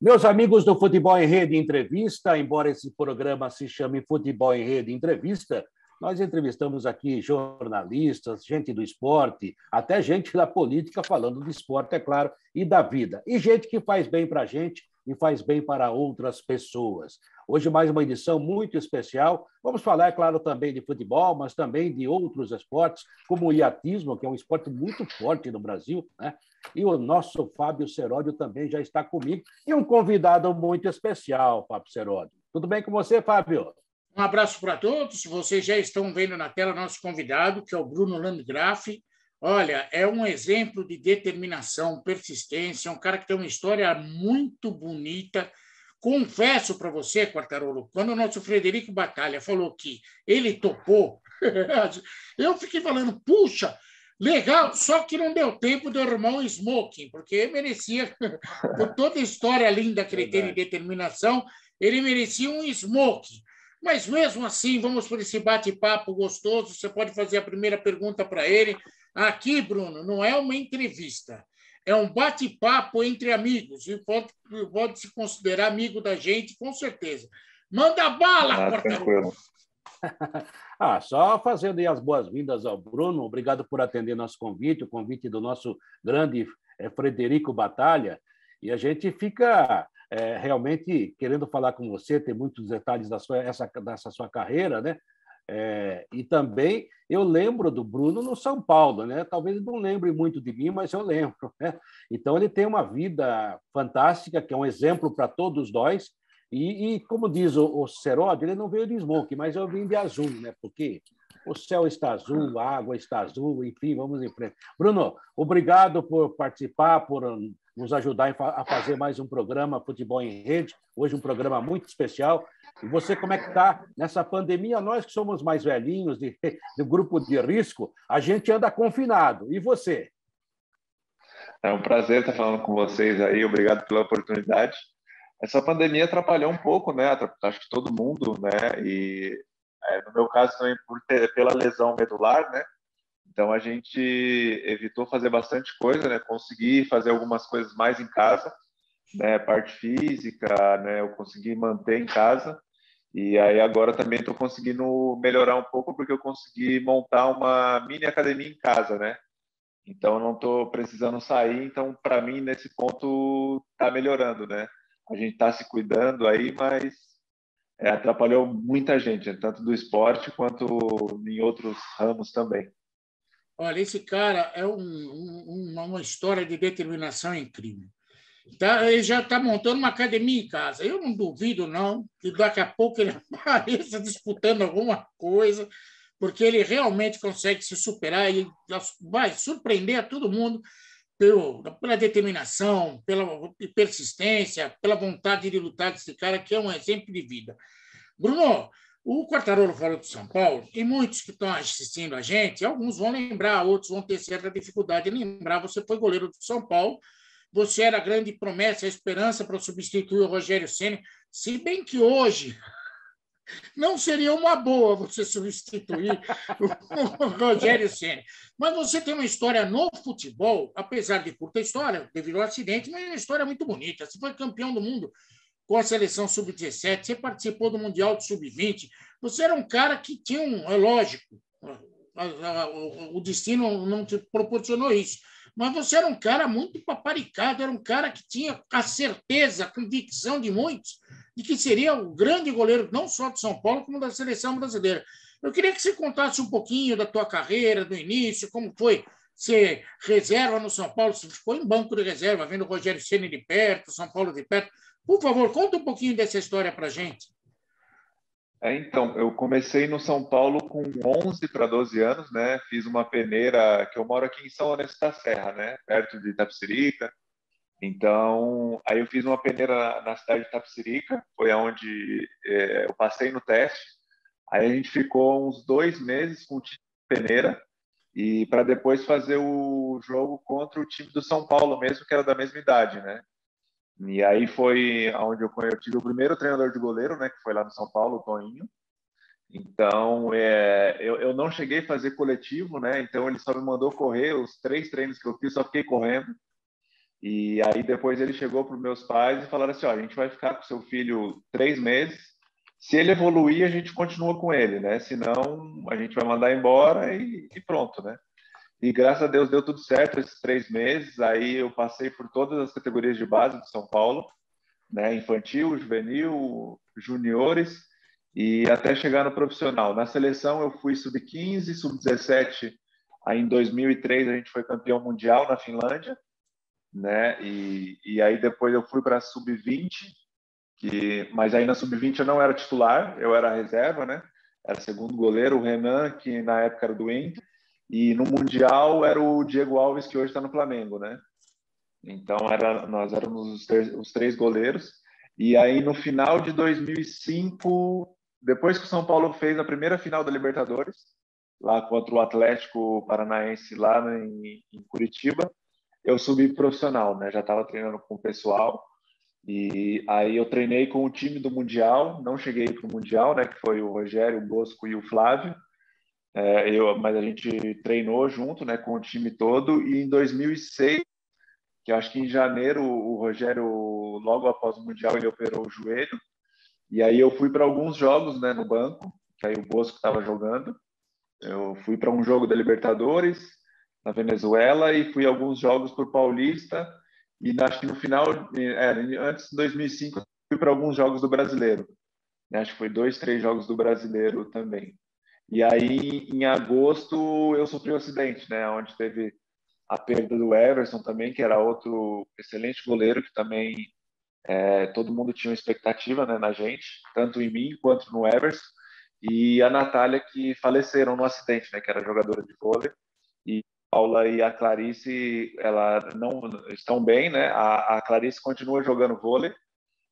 Meus amigos do Futebol em Rede Entrevista, embora esse programa se chame Futebol em Rede Entrevista, nós entrevistamos aqui jornalistas, gente do esporte, até gente da política falando de esporte, é claro, e da vida. E gente que faz bem para a gente e faz bem para outras pessoas. Hoje, mais uma edição muito especial. Vamos falar, é claro, também de futebol, mas também de outros esportes, como o iatismo, que é um esporte muito forte no Brasil, né? E o nosso Fábio Seródio também já está comigo. E um convidado muito especial, Fábio Seródio. Tudo bem com você, Fábio? Um abraço para todos. Vocês já estão vendo na tela nosso convidado, que é o Bruno Landgraf. Olha, é um exemplo de determinação, persistência, um cara que tem uma história muito bonita. Confesso para você, Quartarolo, quando o nosso Frederico Batalha falou que ele topou, eu fiquei falando, puxa, legal, só que não deu tempo de arrumar um smoking, porque merecia, por toda a história linda que ele tem de determinação, ele merecia um smoking. Mas, mesmo assim, vamos por esse bate-papo gostoso. Você pode fazer a primeira pergunta para ele. Aqui, Bruno, não é uma entrevista. É um bate-papo entre amigos. E pode se considerar amigo da gente, com certeza. Manda bala, Quartarolo! Só fazendo as boas-vindas ao Bruno. Obrigado por atender nosso convite, o convite do nosso grande Frederico Batalha. E a gente fica... realmente querendo falar com você, ter muitos detalhes dessa sua carreira, né? E também eu lembro do Bruno no São Paulo, né? Talvez ele não lembre muito de mim, mas eu lembro, né? Então ele tem uma vida fantástica, que é um exemplo para todos nós. E como diz o Seródio, ele não veio de smoke, mas eu vim de azul, né? Porque o céu está azul, a água está azul, enfim, vamos em frente. Bruno, obrigado por participar, por nos ajudar a fazer mais um programa Futebol em Rede, hoje um programa muito especial. E você, como é que está nessa pandemia? Nós que somos mais velhinhos, do grupo de risco, a gente anda confinado. E você? É um prazer estar falando com vocês aí, obrigado pela oportunidade. Essa pandemia atrapalhou um pouco, né? Acho que todo mundo, né? E no meu caso também pela lesão medular, né? Então a gente evitou fazer bastante coisa, né? Consegui fazer algumas coisas mais em casa, né? Parte física, né? Eu consegui manter em casa e aí agora também estou conseguindo melhorar um pouco porque eu consegui montar uma mini academia em casa, né? Então não estou precisando sair, então para mim nesse ponto está melhorando, né? A gente está se cuidando aí, mas atrapalhou muita gente, né? Tanto do esporte quanto em outros ramos também. Olha, esse cara é uma história de determinação incrível. Ele já está montando uma academia em casa. Eu não duvido, não, que daqui a pouco ele apareça disputando alguma coisa, porque ele realmente consegue se superar e vai surpreender a todo mundo pela determinação, pela persistência, pela vontade de lutar desse cara, que é um exemplo de vida. Bruno, o Quartarolo falou do São Paulo, e muitos que estão assistindo a gente, alguns vão lembrar, outros vão ter certa dificuldade em lembrar. Você foi goleiro do São Paulo, você era a grande promessa, a esperança para substituir o Rogério Ceni, se bem que hoje não seria uma boa você substituir o Rogério Ceni. Mas você tem uma história no futebol, apesar de curta história, devido ao acidente, mas é uma história muito bonita. Você foi campeão do mundo com a seleção sub-17, você participou do Mundial de Sub-20, você era um cara que tinha é lógico, o destino não te proporcionou isso, mas você era um cara muito paparicado, era um cara que tinha a certeza, a convicção de muitos, de que seria o grande goleiro, não só de São Paulo, como da seleção brasileira. Eu queria que você contasse um pouquinho da tua carreira, do início, como foi ser reserva no São Paulo, você ficou em banco de reserva, vendo o Rogério Ceni de perto, São Paulo de perto. Por favor, conta um pouquinho dessa história para a gente. Então, eu comecei no São Paulo com 11 para 12 anos, né? Fiz uma peneira, que eu moro aqui em São Lourenço da Serra, né? Perto de Itapecerica. Então, aí eu fiz uma peneira na cidade de Itapecerica, foi onde eu passei no teste. Aí a gente ficou uns 2 meses com o time de peneira e para depois fazer o jogo contra o time do São Paulo mesmo, que era da mesma idade, né? E aí foi onde eu tive o primeiro treinador de goleiro, né, que foi lá no São Paulo, o Toninho. Então, eu não cheguei a fazer coletivo, né, então ele só me mandou correr, os 3 treinos que eu fiz, só fiquei correndo. E aí depois ele chegou para os meus pais e falaram assim, ó, a gente vai ficar com seu filho 3 meses, se ele evoluir, a gente continua com ele, né? Senão, a gente vai mandar embora e pronto, né? E graças a Deus deu tudo certo esses 3 meses. Aí eu passei por todas as categorias de base de São Paulo, né? Infantil, juvenil, juniores e até chegar no profissional. Na seleção eu fui sub-15, sub-17. Aí em 2003 a gente foi campeão mundial na Finlândia, né? E aí depois eu fui para sub-20, mas aí na sub-20 eu não era titular, eu era reserva, né? Era segundo goleiro, o Renan, que na época era do Inter, e no Mundial era o Diego Alves, que hoje está no Flamengo, né? Então nós éramos os três goleiros. E aí no final de 2005, depois que o São Paulo fez a primeira final da Libertadores, lá contra o Atlético Paranaense, lá em Curitiba, eu subi profissional, né? Já estava treinando com o pessoal. E aí eu treinei com o time do Mundial, não cheguei para o Mundial, né? Que foi o Rogério, o Bosco e o Flávio. Mas a gente treinou junto, né? Com o time todo. E em 2006, que eu acho que em janeiro, o Rogério, logo após o Mundial, ele operou o joelho. E aí eu fui para alguns jogos, né? No banco, que aí o Bosco estava jogando. Eu fui para um jogo da Libertadores, na Venezuela, e fui a alguns jogos por Paulista. E acho que no final, antes de 2005, eu fui para alguns jogos do Brasileiro. Acho que foi 2, 3 jogos do Brasileiro também. E aí, em agosto, eu sofri um acidente, né? Onde teve a perda do Everson também, que era outro excelente goleiro, que também todo mundo tinha uma expectativa, né, na gente, tanto em mim quanto no Everson. E a Natália, que faleceram no acidente, né? Que era jogadora de vôlei. E a Paula e a Clarice, ela não estão bem, né? A Clarice continua jogando vôlei,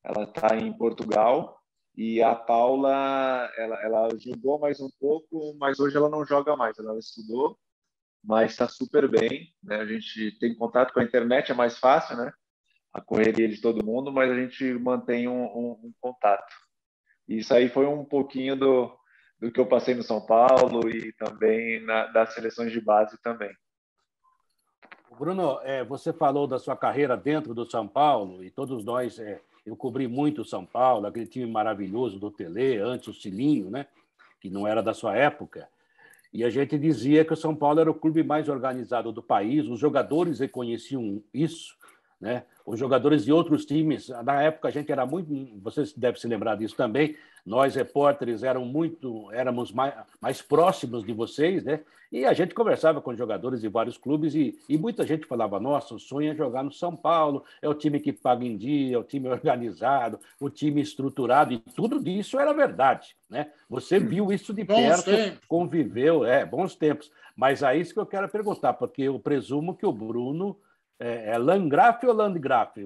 ela está em Portugal, e a Paula, ela jogou mais um pouco, mas hoje ela não joga mais, ela estudou, mas está super bem, né? A gente tem contato com a internet, é mais fácil, né? A correria de todo mundo, mas a gente mantém um contato. E isso aí foi um pouquinho do que eu passei no São Paulo e também das seleções de base também. Bruno, você falou da sua carreira dentro do São Paulo, e todos nós, eu cobri muito o São Paulo, aquele time maravilhoso do Tele, antes o Cilinho, né? Que não era da sua época. E a gente dizia que o São Paulo era o clube mais organizado do país, os jogadores reconheciam isso, né? Os jogadores de outros times, na época a gente era muito, você deve se lembrar disso também, nós repórteres éramos mais próximos de vocês, né? E a gente conversava com jogadores de vários clubes e muita gente falava, nossa, o sonho é jogar no São Paulo, é o time que paga em dia, é o time organizado, o time estruturado, e tudo isso era verdade, né? Você viu isso de perto, conviveu, bons tempos. Mas é isso que eu quero perguntar, porque eu presumo que o Bruno é Landgraf ou Landgraf?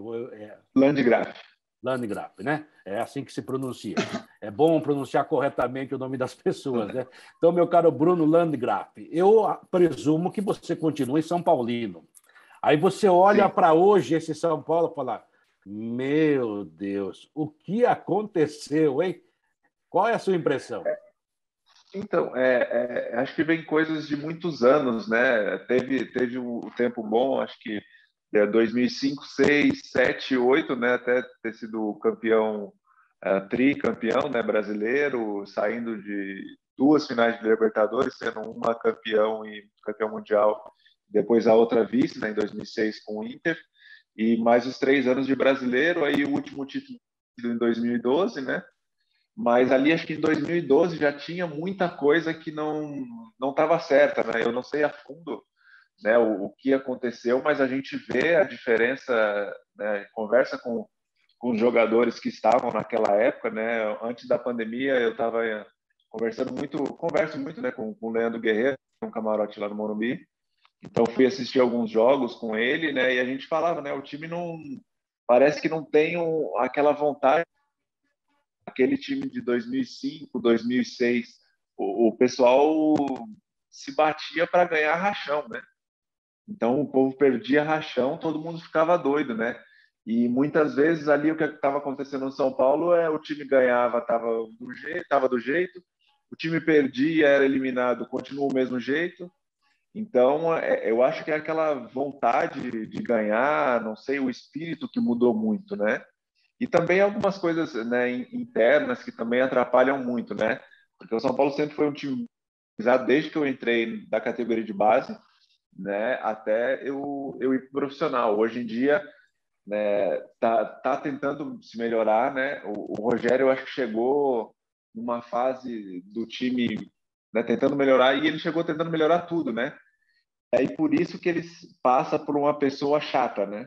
Landgraf. Landgraf, né? É assim que se pronuncia. É bom pronunciar corretamente o nome das pessoas, né? Então, meu caro Bruno Landgraf, eu presumo que você continua em São Paulino. Aí você olha para hoje esse São Paulo e fala, meu Deus, o que aconteceu, hein? Qual é a sua impressão? Então, acho que vem coisas de muitos anos, né? Teve um tempo bom, acho que 2005, 6, 7, 8, né? Até ter sido campeão, tricampeão, né? Brasileiro, saindo de 2 finais de Libertadores, sendo uma campeão e campeão mundial, depois a outra vice, né? Em 2006 com o Inter, e mais os 3 anos de brasileiro, aí o último título em 2012, né? Mas ali, acho que em 2012 já tinha muita coisa que não estava certa, né? Eu não sei a fundo, né, o que aconteceu, mas a gente vê a diferença, né? Conversa com os jogadores que estavam naquela época, né? Antes da pandemia, eu estava converso muito, né, com o Leandro Guerreiro, um camarote lá no Morumbi. Então fui assistir alguns jogos com ele, né? E a gente falava, né? O time não parece que não tem aquela vontade. Aquele time de 2005, 2006, o pessoal se batia para ganhar rachão, né? Então o povo perdia rachão, todo mundo ficava doido, né? E muitas vezes ali o que estava acontecendo no São Paulo o time ganhava, estava do jeito, o time perdia, era eliminado, continua o mesmo jeito. Então, eu acho que é aquela vontade de ganhar, não sei, o espírito que mudou muito, né? E também algumas coisas, né, internas que também atrapalham muito, né? Porque o São Paulo sempre foi um time, desde que eu entrei da categoria de base, né, até eu ir pro profissional. Hoje em dia, né, tá tentando se melhorar, né? O Rogério, eu acho que chegou numa fase do time, né, tentando melhorar, e ele chegou tentando melhorar tudo, né? É e por isso que ele passa por uma pessoa chata, né?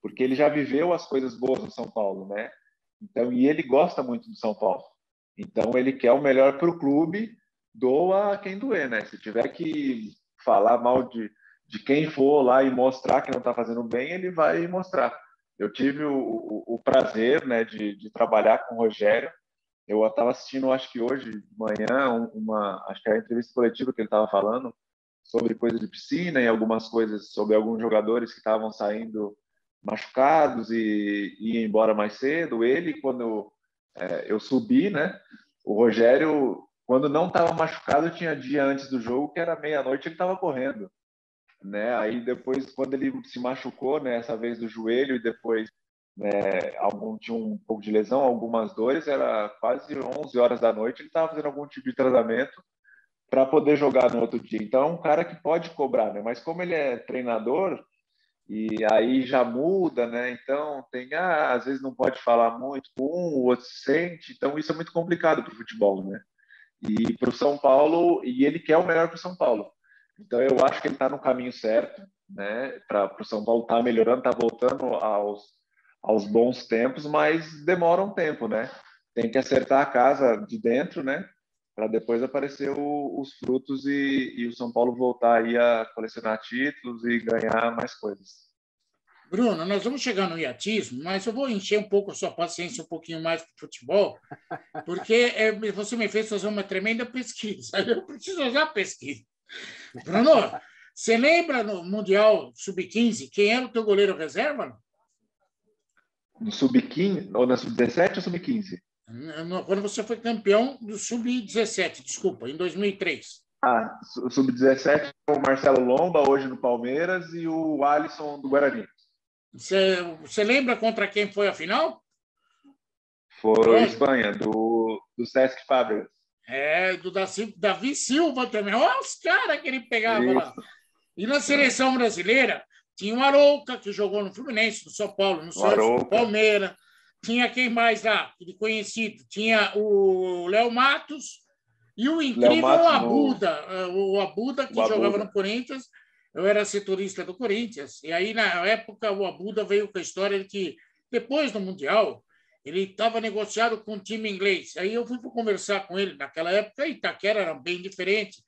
Porque ele já viveu as coisas boas do São Paulo, né? Então, e ele gosta muito do São Paulo. Então, ele quer o melhor para o clube, doa a quem doer, né? Se tiver que falar mal de quem for lá e mostrar que não está fazendo bem, ele vai mostrar. Eu tive o prazer, né, de trabalhar com o Rogério. Eu estava assistindo, acho que hoje de manhã, acho que era a entrevista coletiva que ele estava falando sobre coisa de piscina e algumas coisas sobre alguns jogadores que estavam saindo machucados e ia embora mais cedo. Ele, quando eu subi, né? O Rogério, quando não estava machucado, tinha dia antes do jogo que era meia-noite, ele estava correndo, né? Aí depois, quando ele se machucou, né? Essa vez do joelho e depois tinha um pouco de lesão, algumas dores, era quase 11 horas da noite, ele estava fazendo algum tipo de tratamento para poder jogar no outro dia. Então é um cara que pode cobrar, né? Mas como ele é treinador, e aí já muda, né? Então tem, às vezes não pode falar muito com um, o outro se sente, então isso é muito complicado para o futebol, né? E para o São Paulo, e ele quer o melhor para o São Paulo. Então eu acho que ele está no caminho certo, né? Para o São Paulo estar voltando, tá voltando aos bons tempos, mas demora um tempo, né? Tem que acertar a casa de dentro, né? Para depois aparecer os frutos e o São Paulo voltar aí a colecionar títulos e ganhar mais coisas. Bruno, nós vamos chegar no iatismo, mas eu vou encher um pouco a sua paciência um pouquinho mais para o futebol, porque você me fez fazer uma tremenda pesquisa. Eu preciso usar a pesquisa. Bruno, você lembra no Mundial Sub-15 quem era o teu goleiro reserva? No Sub-15, ou na Sub-17 ou Sub-15? Quando você foi campeão do Sub-17, desculpa, em 2003. O Sub-17, o Marcelo Lomba, hoje no Palmeiras, e o Alisson do Guarani. Você lembra contra quem foi a final? Foi Espanha, do Cesc Fábregas. Do Davi Silva também. Olha os caras que ele pegava lá. E na seleção brasileira, tinha o Arouca, que jogou no Fluminense, no São Paulo, no Santos, no Palmeiras. Tinha quem mais lá, de conhecido? Tinha o Léo Matos e o incrível Abuda. O Abuda, que jogava no Corinthians. Eu era setorista do Corinthians. E aí, na época, o Abuda veio com a história de que, depois do Mundial, ele estava negociado com um time inglês. Aí eu fui conversar com ele. Naquela época, Itaquera era bem diferente.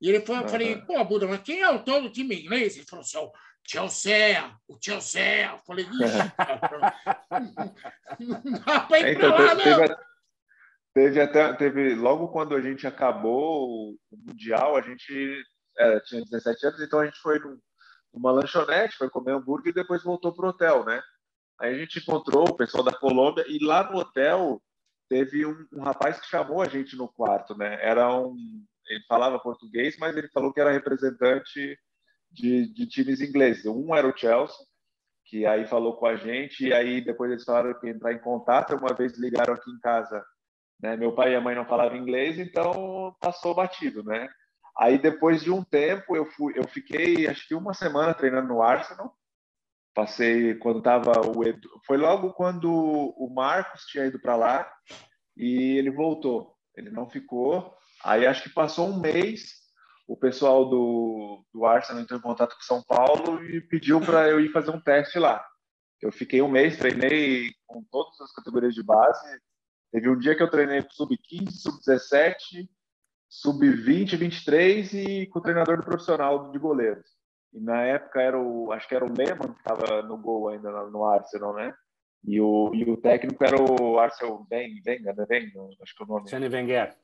E ele falou, eu falei, pô, Buda, mas quem é o todo time inglês? Ele falou assim, o Chelsea. Eu falei, ixi, não dá para ir para lá, não. Teve, logo quando a gente acabou o Mundial, a gente tinha 17 anos, então a gente foi numa lanchonete, foi comer hambúrguer e depois voltou pro hotel, né? Aí a gente encontrou o pessoal da Colômbia e lá no hotel teve um rapaz que chamou a gente no quarto, né? Ele falava português, mas ele falou que era representante de times ingleses. Um era o Chelsea, que aí falou com a gente, e aí depois eles falaram que ia entrar em contato. Uma vez ligaram aqui em casa, né? Meu pai e a mãe não falavam inglês, então passou batido, né? Aí depois de um tempo eu fiquei acho que uma semana treinando no Arsenal. Passei quando estava o Edu, foi logo quando o Marcos tinha ido para lá e ele voltou. Ele não ficou. Aí acho que passou um mês, o pessoal do Arsenal entrou em contato com São Paulo e pediu para eu ir fazer um teste lá. Eu fiquei um mês, treinei com todas as categorias de base. Teve um dia que eu treinei com sub-15, sub-17, sub-20, 23 e com o treinador do profissional de goleiros. E na época acho que era o Lehmann que estava no gol ainda no Arsenal, né? E o técnico era o Arsene Wenger, né? Acho que é o nome. Arsene Wenger.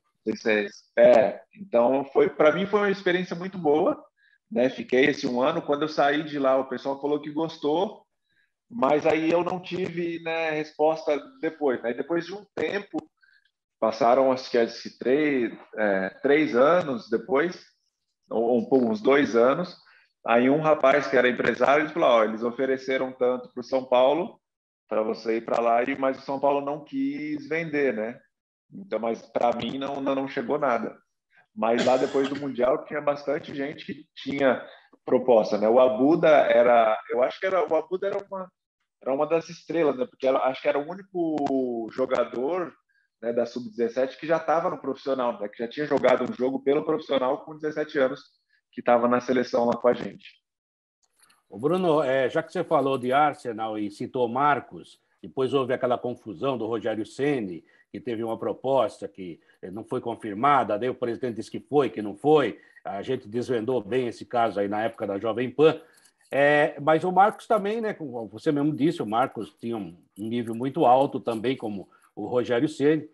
Então para mim foi uma experiência muito boa, né? Fiquei esse um ano. Quando eu saí de lá, o pessoal falou que gostou, mas aí eu não tive, né, resposta depois. Né? Depois de um tempo, passaram acho que 3 anos depois, uns 2 anos. Aí um rapaz que era empresário, ele falou, ó, eles ofereceram tanto para o São Paulo, para você ir para lá, mas o São Paulo não quis vender, né? Então, mas para mim não chegou nada. Mas lá depois do Mundial tinha bastante gente que tinha proposta, né? O Abuda era, eu acho que era o Abuda era uma das estrelas, né? Porque acho que era o único jogador, né, da sub-17 que já estava no profissional, né? Que já tinha jogado um jogo pelo profissional com 17 anos, que estava na seleção lá com a gente. O Bruno, já que você falou de Arsenal e citou Marcos, depois houve aquela confusão do Rogério Ceni, que teve uma proposta que não foi confirmada, daí o presidente disse que foi, que não foi. A gente desvendou bem esse caso aí na época da Jovem Pan. Mas o Marcos também, né, como você mesmo disse, o Marcos tinha um nível muito alto também, como o Rogério Ceni,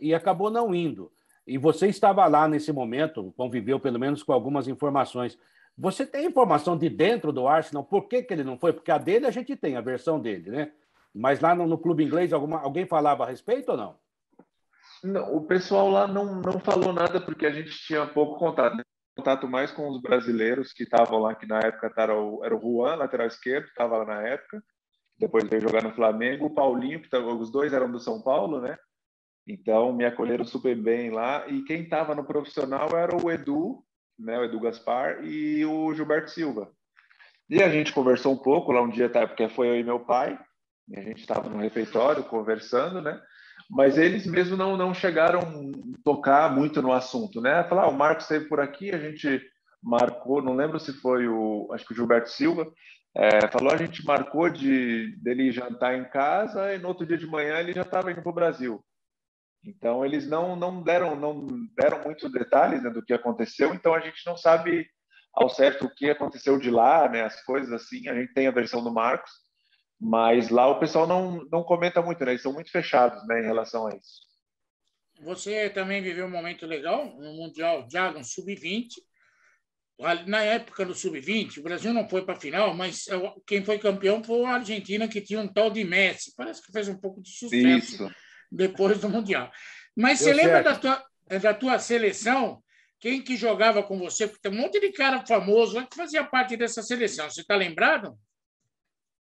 e acabou não indo. E você estava lá nesse momento, conviveu pelo menos com algumas informações. Você tem informação de dentro do Arsenal, por que ele não foi? Porque a dele a gente tem, a versão dele, né? Mas lá no clube inglês, alguém falava a respeito ou não? Não, o pessoal lá não falou nada porque a gente tinha pouco contato, né? Contato mais com os brasileiros que estavam lá, que na época era o Juan, lateral esquerdo, estava lá na época, depois veio jogar no Flamengo, o Paulinho, os dois eram do São Paulo, né? Então me acolheram super bem lá, e quem estava no profissional era o Edu, né? O Edu Gaspar e o Gilberto Silva. E a gente conversou um pouco lá um dia, tá? Porque foi eu e meu pai, e a gente estava no refeitório conversando, né? Mas eles mesmo não chegaram a tocar muito no assunto, né? Falar, o Marcos esteve por aqui, a gente marcou, não lembro se foi acho que o Gilberto Silva, falou, a gente marcou dele jantar em casa e no outro dia de manhã ele já estava indo para o Brasil. Então eles não deram muitos detalhes, né, do que aconteceu, então a gente não sabe ao certo o que aconteceu de lá, né? As coisas assim, a gente tem a versão do Marcos, mas lá o pessoal não comenta muito, né? Eles são muito fechados, né, em relação a isso. Você também viveu um momento legal no Mundial, já no Sub-20. Na época do Sub-20, o Brasil não foi para a final, mas quem foi campeão foi a Argentina, que tinha um tal de Messi. Parece que fez um pouco de sucesso Isso. Depois do Mundial. Mas Deu você lembra certo. da tua seleção? Quem que jogava com você? Porque tem um monte de cara famoso lá que fazia parte dessa seleção. Você está lembrado?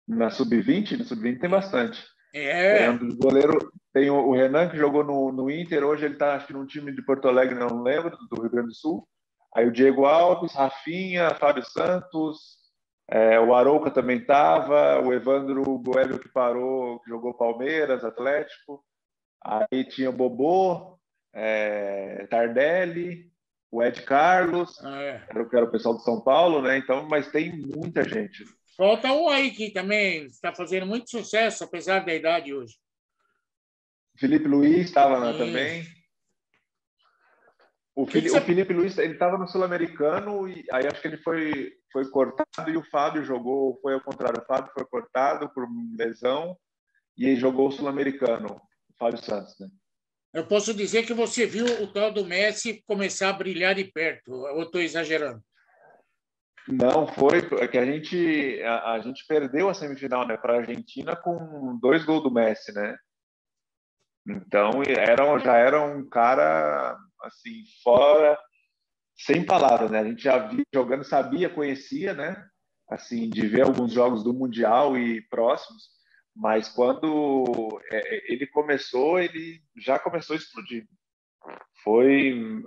Na Sub-20? Na Sub-20 tem bastante. É. Um dos goleiros, tem o Renan, que jogou no Inter, hoje ele está, acho que, num time de Porto Alegre, não lembro, do Rio Grande do Sul. Aí o Diego Alves, Rafinha, Fábio Santos, o Arouca também estava, o Evandro Boelho, que parou, que jogou Palmeiras, Atlético. Aí tinha o Bobô, Tardelli, o Ed Carlos, que era o pessoal de São Paulo, né? Então, mas tem muita gente. Falta um aí que também está fazendo muito sucesso, apesar da idade hoje. Felipe Luiz estava lá também. O Felipe Luiz, ele estava no Sul-Americano, e aí acho que ele foi cortado, e o Fábio jogou, foi ao contrário, o Fábio foi cortado por lesão e ele jogou o Sul-Americano, o Fábio Santos, né? Eu posso dizer que você viu o tal do Messi começar a brilhar de perto, ou estou exagerando? Não, foi que a gente perdeu a semifinal, né, para a Argentina com 2 gols do Messi, né? Então já era um cara assim fora, sem palavras, né? A gente já via jogando, sabia, conhecia, né? Assim, de ver alguns jogos do Mundial e próximos, mas quando ele começou, ele já começou a explodir.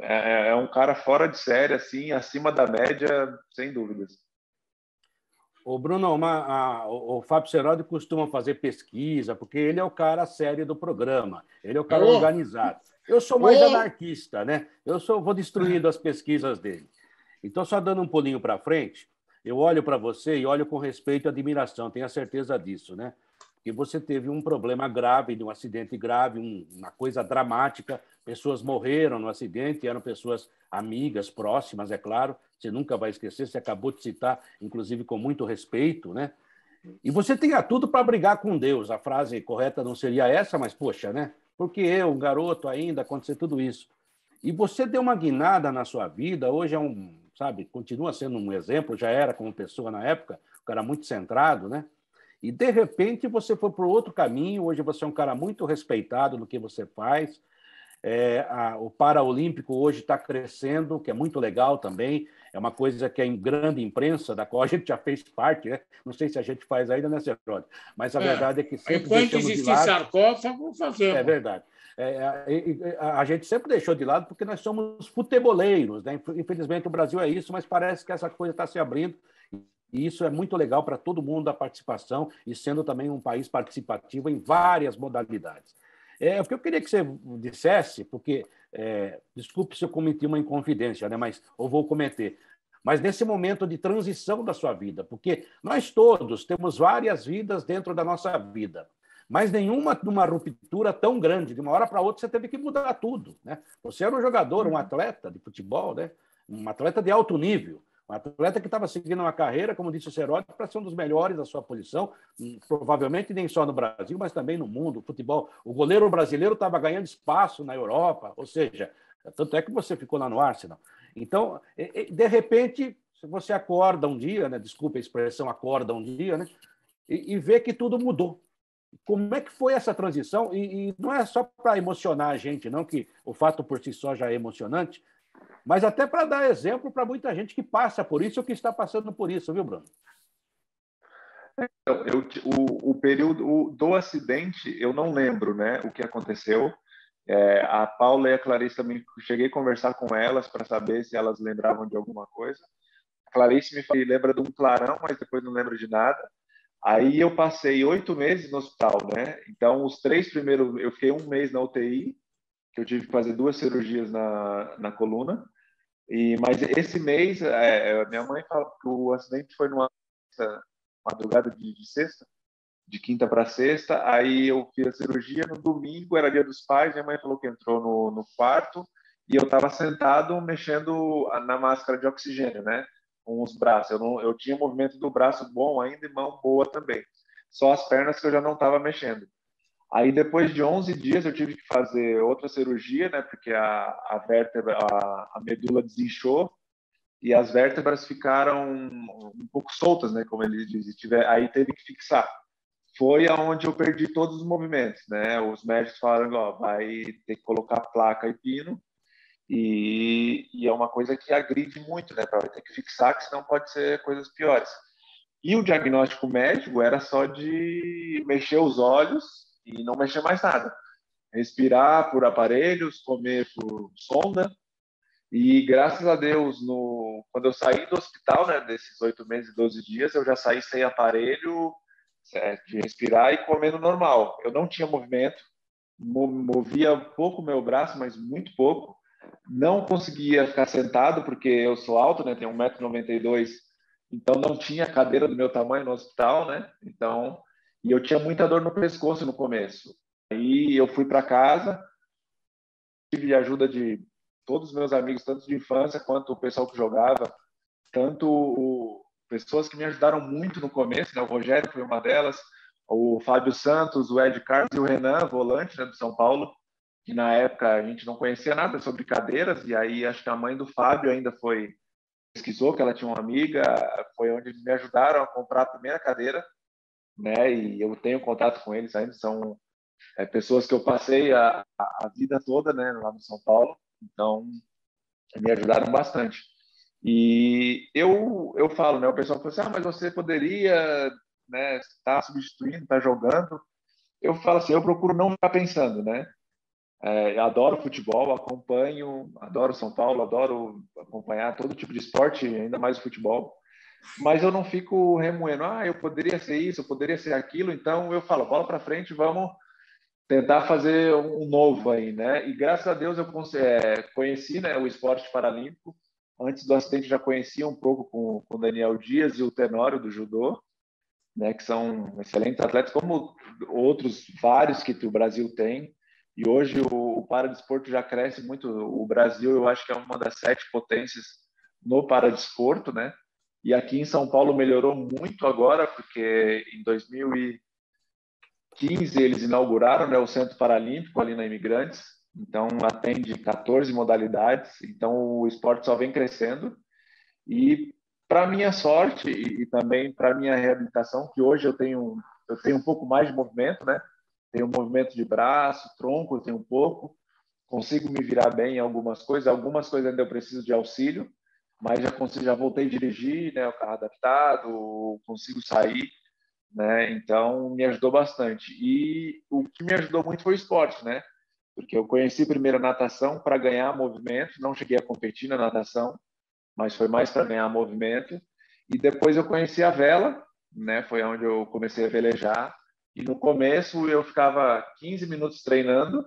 É um cara fora de série, assim, acima da média, sem dúvidas. O Bruno, o Fábio Serodi costuma fazer pesquisa, porque ele é o cara sério do programa, ele é o cara organizado. Eu sou mais anarquista, né? Vou destruindo as pesquisas dele. Então, só dando um pulinho para frente, eu olho para você e olho com respeito e admiração, tenho a certeza disso, né? Que você teve um problema grave, um acidente grave, uma coisa dramática, pessoas morreram no acidente, eram pessoas amigas, próximas, é claro, você nunca vai esquecer, você acabou de citar, inclusive com muito respeito, né? E você tinha tudo para brigar com Deus, a frase correta não seria essa, mas, poxa, né? Porque eu, um garoto ainda, aconteceu tudo isso. E você deu uma guinada na sua vida, hoje sabe, continua sendo um exemplo, já era como pessoa na época, um cara muito centrado, né? E, de repente, você foi para outro caminho, hoje você é um cara muito respeitado no que você faz. O Paraolímpico hoje está crescendo, que é muito legal também. É uma coisa que é em grande imprensa, da qual a gente já fez parte, né? Não sei se a gente faz ainda, né, Serode? Mas a verdade é que sempre enquanto deixamos de existir lado. sarcófago, fazemos. É verdade. A gente sempre deixou de lado porque nós somos futeboleiros, né? Infelizmente o Brasil é isso, mas parece que essa coisa está se abrindo. E isso é muito legal para todo mundo, a participação, e sendo também um país participativo em várias modalidadades. O que eu queria que você dissesse, porque, desculpe se eu cometi uma inconfidência, né, mas eu vou cometer, mas nesse momento de transição da sua vida, porque nós todos temos várias vidas dentro da nossa vida, mas nenhuma de uma ruptura tão grande, de uma hora para outra você teve que mudar tudo, né? Você era um jogador, um atleta de futebol, né? Um atleta de alto nível, um atleta que estava seguindo uma carreira, como disse o Serode, para ser um dos melhores da sua posição, provavelmente nem só no Brasil, mas também no mundo. O futebol, o goleiro brasileiro estava ganhando espaço na Europa, ou seja, tanto é que você ficou lá no Arsenal. Então, de repente, você acorda um dia, né? Desculpa a expressão, acorda um dia, né? E vê que tudo mudou. Como é que foi essa transição? E não é só para emocionar a gente, não, que o fato por si só já é emocionante, mas até para dar exemplo para muita gente que passa por isso ou que está passando por isso, viu, Bruno? O período do acidente, eu não lembro, né, o que aconteceu. A Paula e a Clarice também, cheguei a conversar com elas para saber se elas lembravam de alguma coisa. A Clarice me lembra de um clarão, mas depois não lembro de nada. Aí eu passei 8 meses no hospital, né? Então, os 3 primeiros, eu fiquei 1 mês na UTI, que eu tive que fazer 2 cirurgias na coluna. Mas esse mês, minha mãe fala que o acidente foi numa madrugada de sexta, de quinta para sexta. Aí eu fiz a cirurgia no domingo, era dia dos pais. Minha mãe falou que entrou no quarto e eu estava sentado mexendo na máscara de oxigênio, né? Com os braços. Eu tinha movimento do braço bom ainda e mão boa também. Só as pernas que eu já não estava mexendo. Aí, depois de 11 dias, eu tive que fazer outra cirurgia, né? Porque a vértebra, a medula desinchou e as vértebras ficaram um pouco soltas, né? Como ele diz. Aí teve que fixar. Foi aonde eu perdi todos os movimentos, né? Os médicos falaram, ó, vai ter que colocar placa e pino. E é uma coisa que agride muito, né? Vai ter que fixar, que senão pode ser coisas piores. E o diagnóstico médico era só de mexer os olhos e não mexer mais nada. Respirar por aparelhos, comer por sonda. E graças a Deus, quando eu saí do hospital, né, desses 8 meses e 12 dias, eu já saí sem aparelho de respirar e comendo normal. Eu não tinha movimento, movia pouco o meu braço, mas muito pouco. Não conseguia ficar sentado, porque eu sou alto, né, tenho 1,92 m, então não tinha cadeira do meu tamanho no hospital, né? Então, e eu tinha muita dor no pescoço no começo. Aí eu fui para casa, tive a ajuda de todos os meus amigos, tanto de infância quanto o pessoal que jogava, tanto pessoas que me ajudaram muito no começo, né? O Rogério foi uma delas, o Fábio Santos, o Ed Carlos e o Renan, volante, né, do São Paulo, que na época a gente não conhecia nada sobre cadeiras, e aí acho que a mãe do Fábio ainda pesquisou que ela tinha uma amiga, foi onde eles me ajudaram a comprar a primeira cadeira, né? E eu tenho contato com eles ainda, são pessoas que eu passei a vida toda, né, lá no São Paulo, então me ajudaram bastante. E eu falo, né, o pessoal fala assim, mas você poderia, né, estar substituindo, estar jogando. Eu falo assim, eu procuro não ficar pensando, né? Eu adoro futebol, acompanho, adoro São Paulo, adoro acompanhar todo tipo de esporte, ainda mais o futebol. Mas eu não fico remoendo, eu poderia ser isso, eu poderia ser aquilo. Então eu falo, bola para frente, vamos tentar fazer um novo aí, né? E graças a Deus eu conheci, né, o esporte paralímpico. Antes do acidente já conhecia um pouco com o Daniel Dias e o Tenório do judô, né, que são excelentes atletas, como outros vários que o Brasil tem. E hoje o paradesporto já cresce muito. O Brasil, eu acho que é uma das 7 potências no paradesporto, né? E aqui em São Paulo melhorou muito agora, porque em 2015 eles inauguraram, né, o Centro Paralímpico ali na Imigrantes. Então atende 14 modalidades. Então o esporte só vem crescendo. E para minha sorte e também para minha reabilitação, que hoje eu tenho um pouco mais de movimento, né? Tenho movimento de braço, tronco, eu tenho um pouco. consigo me virar bem em algumas coisas ainda eu preciso de auxílio, mas já voltei a dirigir, né, o carro adaptado, consigo sair, né, então me ajudou bastante. E o que me ajudou muito foi o esporte, né, porque eu conheci primeiro a natação para ganhar movimento, não cheguei a competir na natação, mas foi mais para ganhar movimento, e depois eu conheci a vela, né, foi onde eu comecei a velejar, e no começo eu ficava 15 minutos treinando,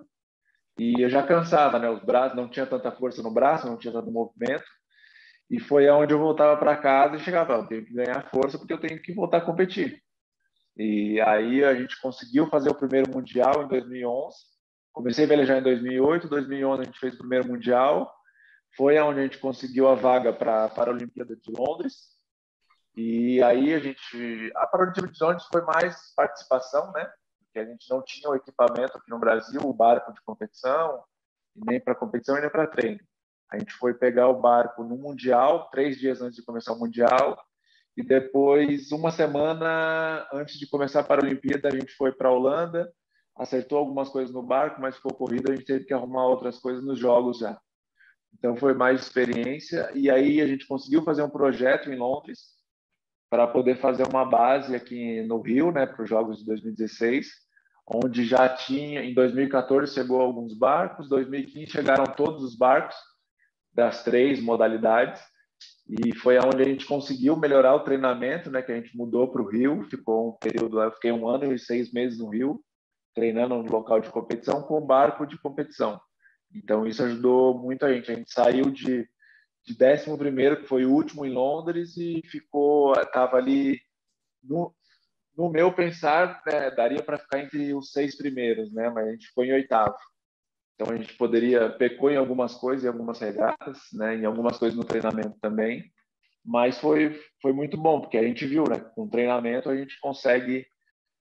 e eu já cansava, né, os braços, não tinha tanta força no braço, não tinha tanto movimento, e foi aonde eu voltava para casa e chegava, eu tenho que ganhar força porque eu tenho que voltar a competir. E aí a gente conseguiu fazer o primeiro mundial em 2011. Comecei a velejar em 2008, 2011 a gente fez o primeiro mundial. Foi aonde a gente conseguiu a vaga para a Paralimpíada de Londres. E aí a Paralimpíada de Londres foi mais participação, né? Porque a gente não tinha o equipamento aqui no Brasil, o barco de competição, nem para competição e nem para treino. A gente foi pegar o barco no Mundial, 3 dias antes de começar o Mundial, e depois, uma semana antes de começar a Paralimpíada, a gente foi para a Holanda, acertou algumas coisas no barco, mas ficou corrido, a gente teve que arrumar outras coisas nos jogos já. Então, foi mais experiência. E aí, a gente conseguiu fazer um projeto em Londres para poder fazer uma base aqui no Rio, né, para os Jogos de 2016, onde já tinha, em 2014 chegou alguns barcos, 2015 chegaram todos os barcos das 3 modalidades, e foi onde a gente conseguiu melhorar o treinamento, né, que a gente mudou para o Rio, ficou um período, eu fiquei 1 ano e 6 meses no Rio, treinando no local de competição com barco de competição. Então isso ajudou muito a gente saiu de 11º, que foi o último em Londres, e estava ali no meu pensar, né, daria para ficar entre os 6 primeiros, né, mas a gente ficou em 8º. Então a gente pecou em algumas coisas, em algumas regatas, né, em algumas coisas no treinamento também, mas foi muito bom, porque a gente viu, né, com treinamento a gente consegue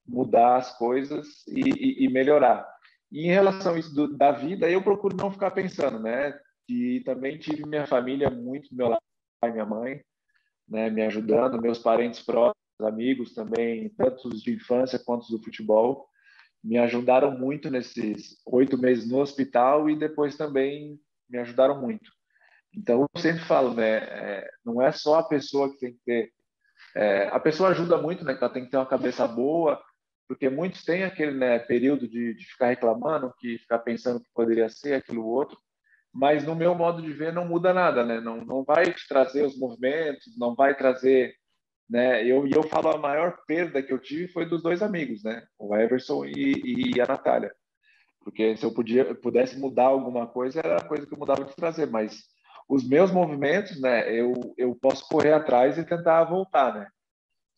mudar as coisas e melhorar. E em relação a isso da vida, eu procuro não ficar pensando, né, e também tive minha família muito do meu lado, pai e minha mãe, né, me ajudando, meus parentes próximos, amigos também, tanto os de infância quanto os do futebol, me ajudaram muito nesses 8 meses no hospital e depois também me ajudaram muito. Então, eu sempre falo, né, não é só a pessoa que tem que ter... a pessoa ajuda muito, né, que ela tem que ter uma cabeça boa, porque muitos têm aquele, né, período de ficar reclamando, que ficar pensando que poderia ser aquilo outro, mas no meu modo de ver não muda nada, né? Não vai te trazer os movimentos, não vai trazer, né? Eu falo, a maior perda que eu tive foi dos 2 amigos, né? O Everson e a Natália, porque se eu pudesse mudar alguma coisa, era a coisa que eu mudava de trazer, mas os meus movimentos, né? Eu posso correr atrás e tentar voltar, né?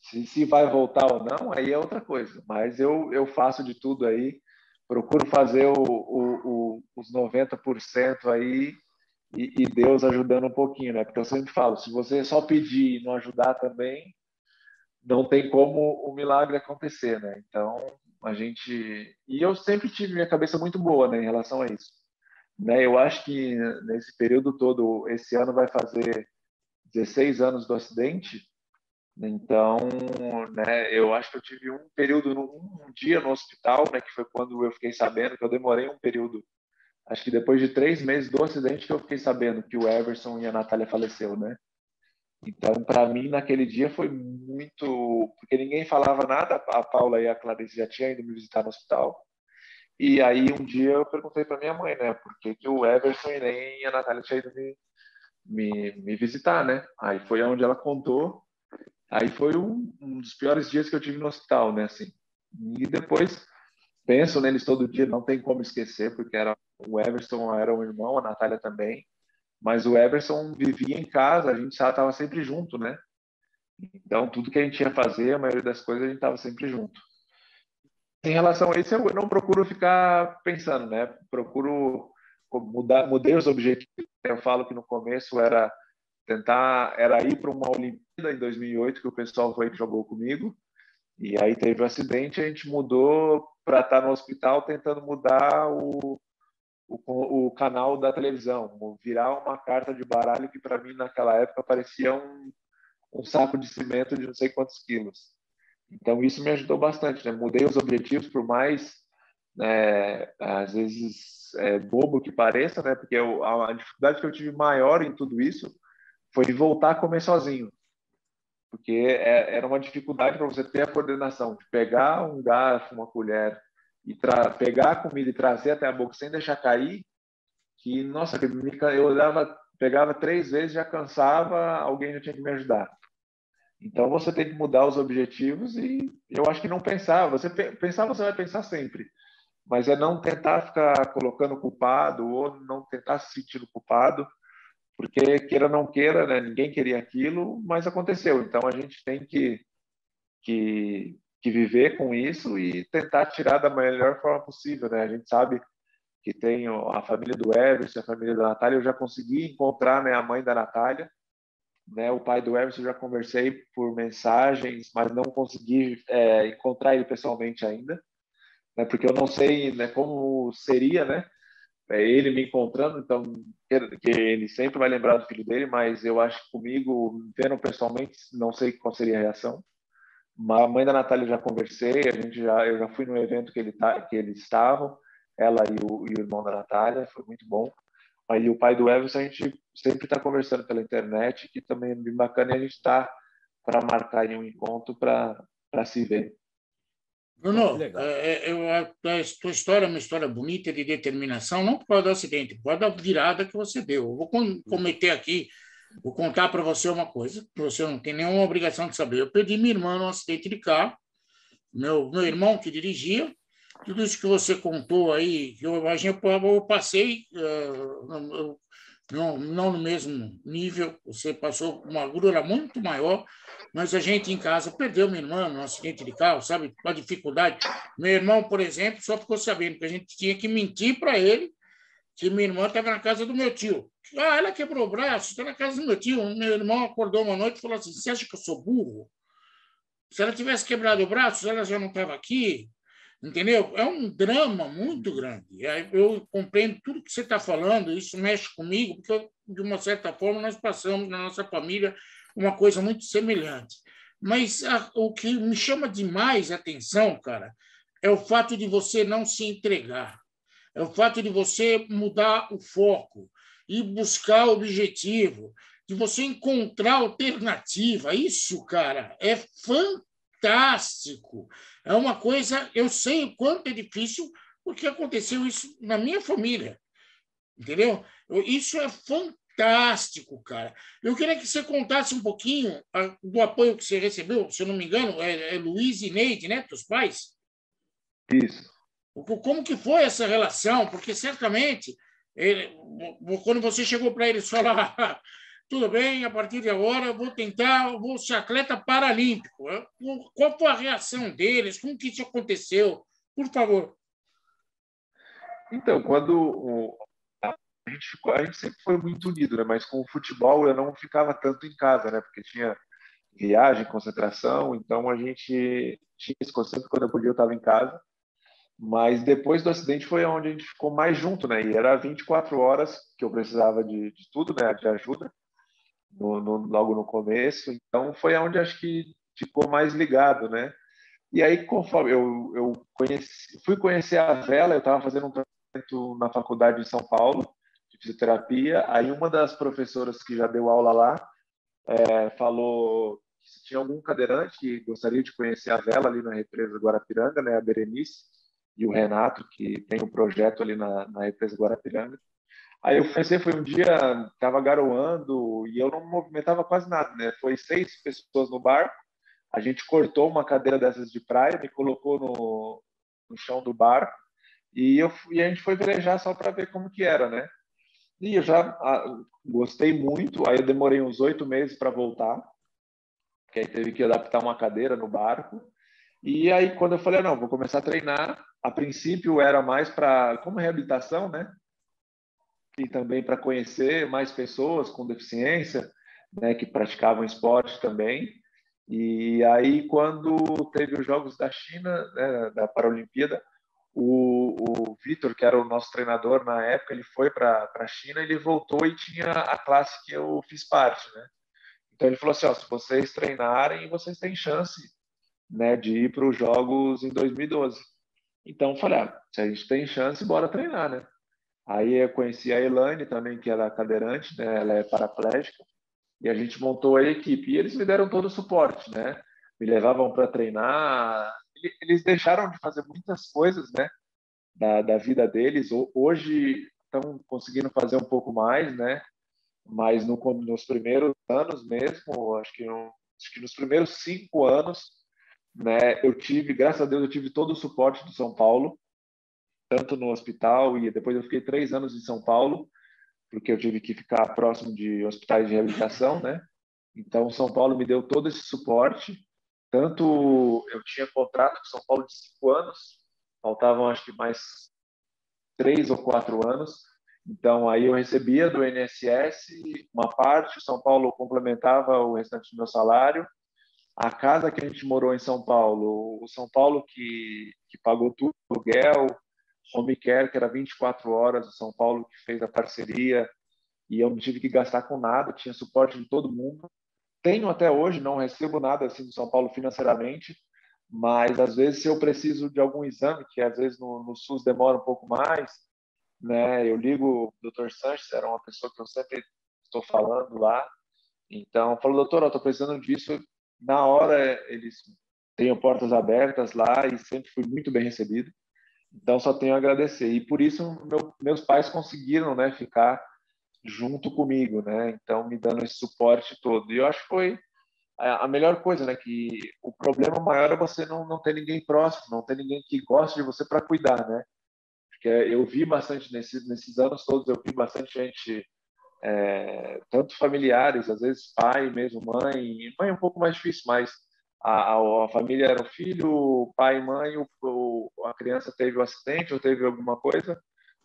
Se vai voltar ou não, aí é outra coisa, mas eu faço de tudo aí, procuro fazer os 90% aí e Deus ajudando um pouquinho, né? Porque eu sempre falo, se você só pedir e não ajudar também, não tem como o milagre acontecer, né? Então, e eu sempre tive minha cabeça muito boa, né, em relação a isso, né? Eu acho que nesse período todo, esse ano vai fazer 16 anos do acidente, então, né, eu acho que eu tive um período, um dia no hospital, né, que foi quando eu fiquei sabendo que eu demorei um período, acho que depois de 3 meses do acidente que eu fiquei sabendo que o Everson e a Natália faleceu, né? Então, para mim, naquele dia foi muito... Porque ninguém falava nada, a Paula e a Clarice já tinham ido me visitar no hospital. E aí, um dia, eu perguntei para minha mãe, né? Por que o Everson e nem a Natália tinham ido me visitar, né? Aí foi onde ela contou. Aí foi um dos piores dias que eu tive no hospital, né? Assim. E depois, penso neles todo dia, não tem como esquecer, porque o Everson era um irmão, a Natália também. Mas o Everson vivia em casa, a gente estava sempre junto, né? Então, tudo que a gente ia fazer, a maioria das coisas, a gente estava sempre junto. Em relação a isso, eu não procuro ficar pensando, né? Procuro mudei os objetivos. Eu falo que no começo era ir para uma Olimpíada em 2008, que o pessoal foi que jogou comigo, e aí teve um acidente, a gente mudou para estar no hospital tentando mudar o canal da televisão, virar uma carta de baralho que para mim naquela época parecia um saco de cimento de não sei quantos quilos. Então isso me ajudou bastante, né? Mudei os objetivos, por mais às vezes é bobo que pareça, né? Porque a dificuldade que eu tive maior em tudo isso foi de voltar a comer sozinho, porque era uma dificuldade para você ter a coordenação de pegar um garfo, uma colher e pegar a comida e trazer até a boca sem deixar cair, que, nossa, eu pegava 3 vezes, já cansava, alguém já tinha que me ajudar. Então, você tem que mudar os objetivos e eu acho que não pensar. Pensar, você vai pensar sempre, mas é não tentar ficar colocando culpado ou não tentar se sentir culpado, porque queira ou não queira, né, ninguém queria aquilo, mas aconteceu. Então, a gente tem que viver com isso e tentar tirar da melhor forma possível, né? A gente sabe que tem a família do Everson, a família da Natália. Eu já consegui encontrar, né, a mãe da Natália, né? O pai do Everson eu já conversei por mensagens, mas não consegui encontrar ele pessoalmente ainda, né? Porque eu não sei, né, como seria, né? Ele me encontrando, então que ele sempre vai lembrar do filho dele, mas eu acho que comigo, vendo pessoalmente, não sei qual seria a reação. A mãe da Natália eu já conversei, eu já fui no evento que eles estavam, ela e o irmão da Natália, foi muito bom. Aí o pai do Everson a gente sempre está conversando pela internet, que também é bem bacana, e a gente está para marcar um encontro para se ver. Que Bruno, legal. a tua história é uma história bonita de determinação, não por causa do acidente, por causa da virada que você deu. Eu vou cometer aqui, vou contar para você uma coisa que você não tem nenhuma obrigação de saber. Eu perdi minha irmã num acidente de carro, meu irmão que dirigia, tudo isso que você contou aí, que eu imagino, eu passei, não no mesmo nível, você passou uma agulha muito maior, mas a gente em casa perdeu minha irmã no acidente de carro, sabe? Com a dificuldade. Meu irmão, por exemplo, só ficou sabendo que a gente tinha que mentir para ele que minha irmã estava na casa do meu tio. Ah, ela quebrou o braço, está na casa do meu tio. Meu irmão acordou uma noite e falou assim: você acha que eu sou burro? Se ela tivesse quebrado o braço, ela já não estava aqui. Entendeu? É um drama muito grande. Eu compreendo tudo que você está falando, isso mexe comigo, porque, de uma certa forma, nós passamos na nossa família uma coisa muito semelhante. Mas o que me chama demais a atenção, cara, é o fato de você não se entregar, é o fato de você mudar o foco e buscar o objetivo, de você encontrar alternativa. Isso, cara, é fantástico. É uma coisa, eu sei o quanto é difícil, porque aconteceu isso na minha família, entendeu? Isso é fantástico, cara. Eu queria que você contasse um pouquinho do apoio que você recebeu, se eu não me engano, é Luiz e Neide, né, teus pais? Isso. Como que foi essa relação? Porque certamente, quando você chegou para eles falar, tudo bem, a partir de agora vou ser atleta paralímpico. Qual foi a reação deles? Como que isso aconteceu? Por favor. Então, a gente sempre foi muito unido, né? Mas com o futebol eu não ficava tanto em casa, né? Porque tinha viagem, concentração, então a gente tinha esse conceito quando eu podia, eu estava em casa. Mas depois do acidente foi onde a gente ficou mais junto, né? E era 24 horas que eu precisava de tudo, né? De ajuda, logo no começo. Então foi onde acho que ficou mais ligado, né? E aí, conforme eu fui conhecer a vela, eu estava fazendo um tratamento na faculdade de São Paulo, de fisioterapia. Aí uma das professoras que já deu aula lá falou que se tinha algum cadeirante que gostaria de conhecer a vela ali na represa Guarapiranga, né? A Berenice e o Renato, que tem um projeto ali na represa Guarapiranga. Aí eu pensei, foi um dia, estava garoando e eu não movimentava quase nada, né? Foi 6 pessoas no bar, a gente cortou uma cadeira dessas de praia, me colocou no chão do bar e a gente foi velejar só para ver como que era, né? E eu já gostei muito, aí eu demorei uns 8 meses para voltar, porque aí teve que adaptar uma cadeira no barco. E aí, quando eu falei, não, vou começar a treinar, a princípio era mais como reabilitação, né? E também para conhecer mais pessoas com deficiência, né, que praticavam esporte também. E aí, quando teve os Jogos da China, né, da Paralimpíada, o Vitor, que era o nosso treinador na época, ele foi para a China, ele voltou e tinha a classe que eu fiz parte, né? Então ele falou assim, ó, se vocês treinarem, vocês têm chance, né, de ir para os Jogos em 2012. Então, eu falei, se a gente tem chance, bora treinar, né? Aí eu conheci a Elaine também, que era cadeirante, né? Ela é paraplégica, e a gente montou a equipe. E eles me deram todo o suporte, né? Me levavam para treinar. Eles deixaram de fazer muitas coisas, né? Da vida deles. Hoje estão conseguindo fazer um pouco mais, né? Mas nos primeiros anos mesmo, acho que nos primeiros 5 anos, né? Graças a Deus, eu tive todo o suporte do São Paulo, tanto no hospital, e depois eu fiquei 3 anos em São Paulo, porque eu tive que ficar próximo de hospitais de reabilitação, né? Então, São Paulo me deu todo esse suporte. Tanto eu tinha contrato com São Paulo de 5 anos, faltavam acho que mais 3 ou 4 anos. Então, aí eu recebia do INSS uma parte, o São Paulo complementava o restante do meu salário. A casa que a gente morou em São Paulo, o São Paulo que pagou tudo, aluguel, home care, que era 24 horas, o São Paulo que fez a parceria, e eu não tive que gastar com nada, tinha suporte de todo mundo. Tenho até hoje, não recebo nada assim do São Paulo financeiramente, mas às vezes se eu preciso de algum exame, que às vezes no SUS demora um pouco mais, né? Eu ligo o Dr. Sanches, era uma pessoa que eu sempre estou falando lá. Então, eu falo, doutor, eu estou precisando disso. Na hora, eles têm portas abertas lá e sempre fui muito bem recebido. Então, só tenho a agradecer. E por isso, meus pais conseguiram, né, ficar junto comigo, né? Então, me dando esse suporte todo. E eu acho que foi a melhor coisa, né? Que o problema maior é você não ter ninguém próximo, não ter ninguém que goste de você para cuidar, né? Porque eu vi bastante nesses anos todos, eu vi bastante gente, tanto familiares, às vezes pai mesmo, mãe. Mãe é um pouco mais difícil, mas a família era o filho, pai e mãe, a criança teve um acidente ou teve alguma coisa,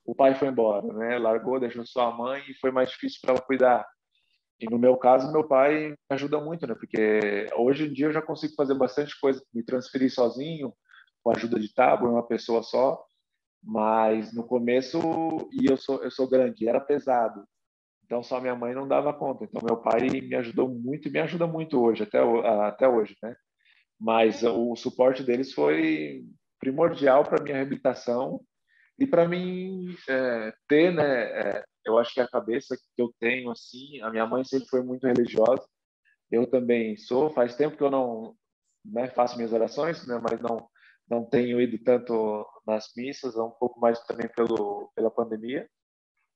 o pai foi embora, né? Largou, deixou só a mãe e foi mais difícil para ela cuidar. E no meu caso, meu pai me ajuda muito, né? Porque hoje em dia eu já consigo fazer bastante coisa, me transferir sozinho, com a ajuda de tábua, uma pessoa só. Mas no começo, e eu sou grande, era pesado. Então só minha mãe não dava conta. Então meu pai me ajudou muito e me ajuda muito hoje, até hoje, né? Mas o suporte deles foi primordial para minha reabilitação e para mim ter, né? Eu acho que a cabeça que eu tenho assim, a minha mãe sempre foi muito religiosa. Eu também sou. Faz tempo que eu não, né, faço minhas orações, né? Mas não tenho ido tanto nas missas, um pouco mais também pela pandemia.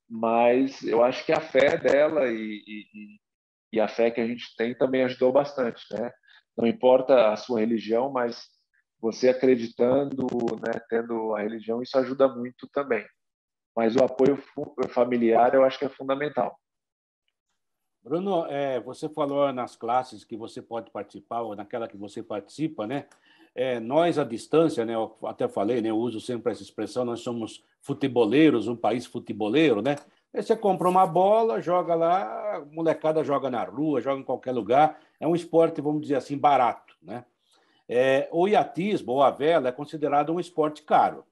Mas eu acho que a fé dela e a fé que a gente tem também ajudou bastante, né? Não importa a sua religião, mas você acreditando, né, tendo a religião, isso ajuda muito também. Mas o apoio familiar eu acho que é fundamental. Bruno, você falou nas classes que você pode participar, ou naquela que você participa, né? Nós, à distância, né? Eu até falei, né? Eu uso sempre essa expressão, nós somos futeboleiros, um país futeboleiro, né? Aí você compra uma bola, joga lá, a molecada joga na rua, joga em qualquer lugar. É um esporte, vamos dizer assim, barato, né? O iatismo, ou a vela, é considerado um esporte caro.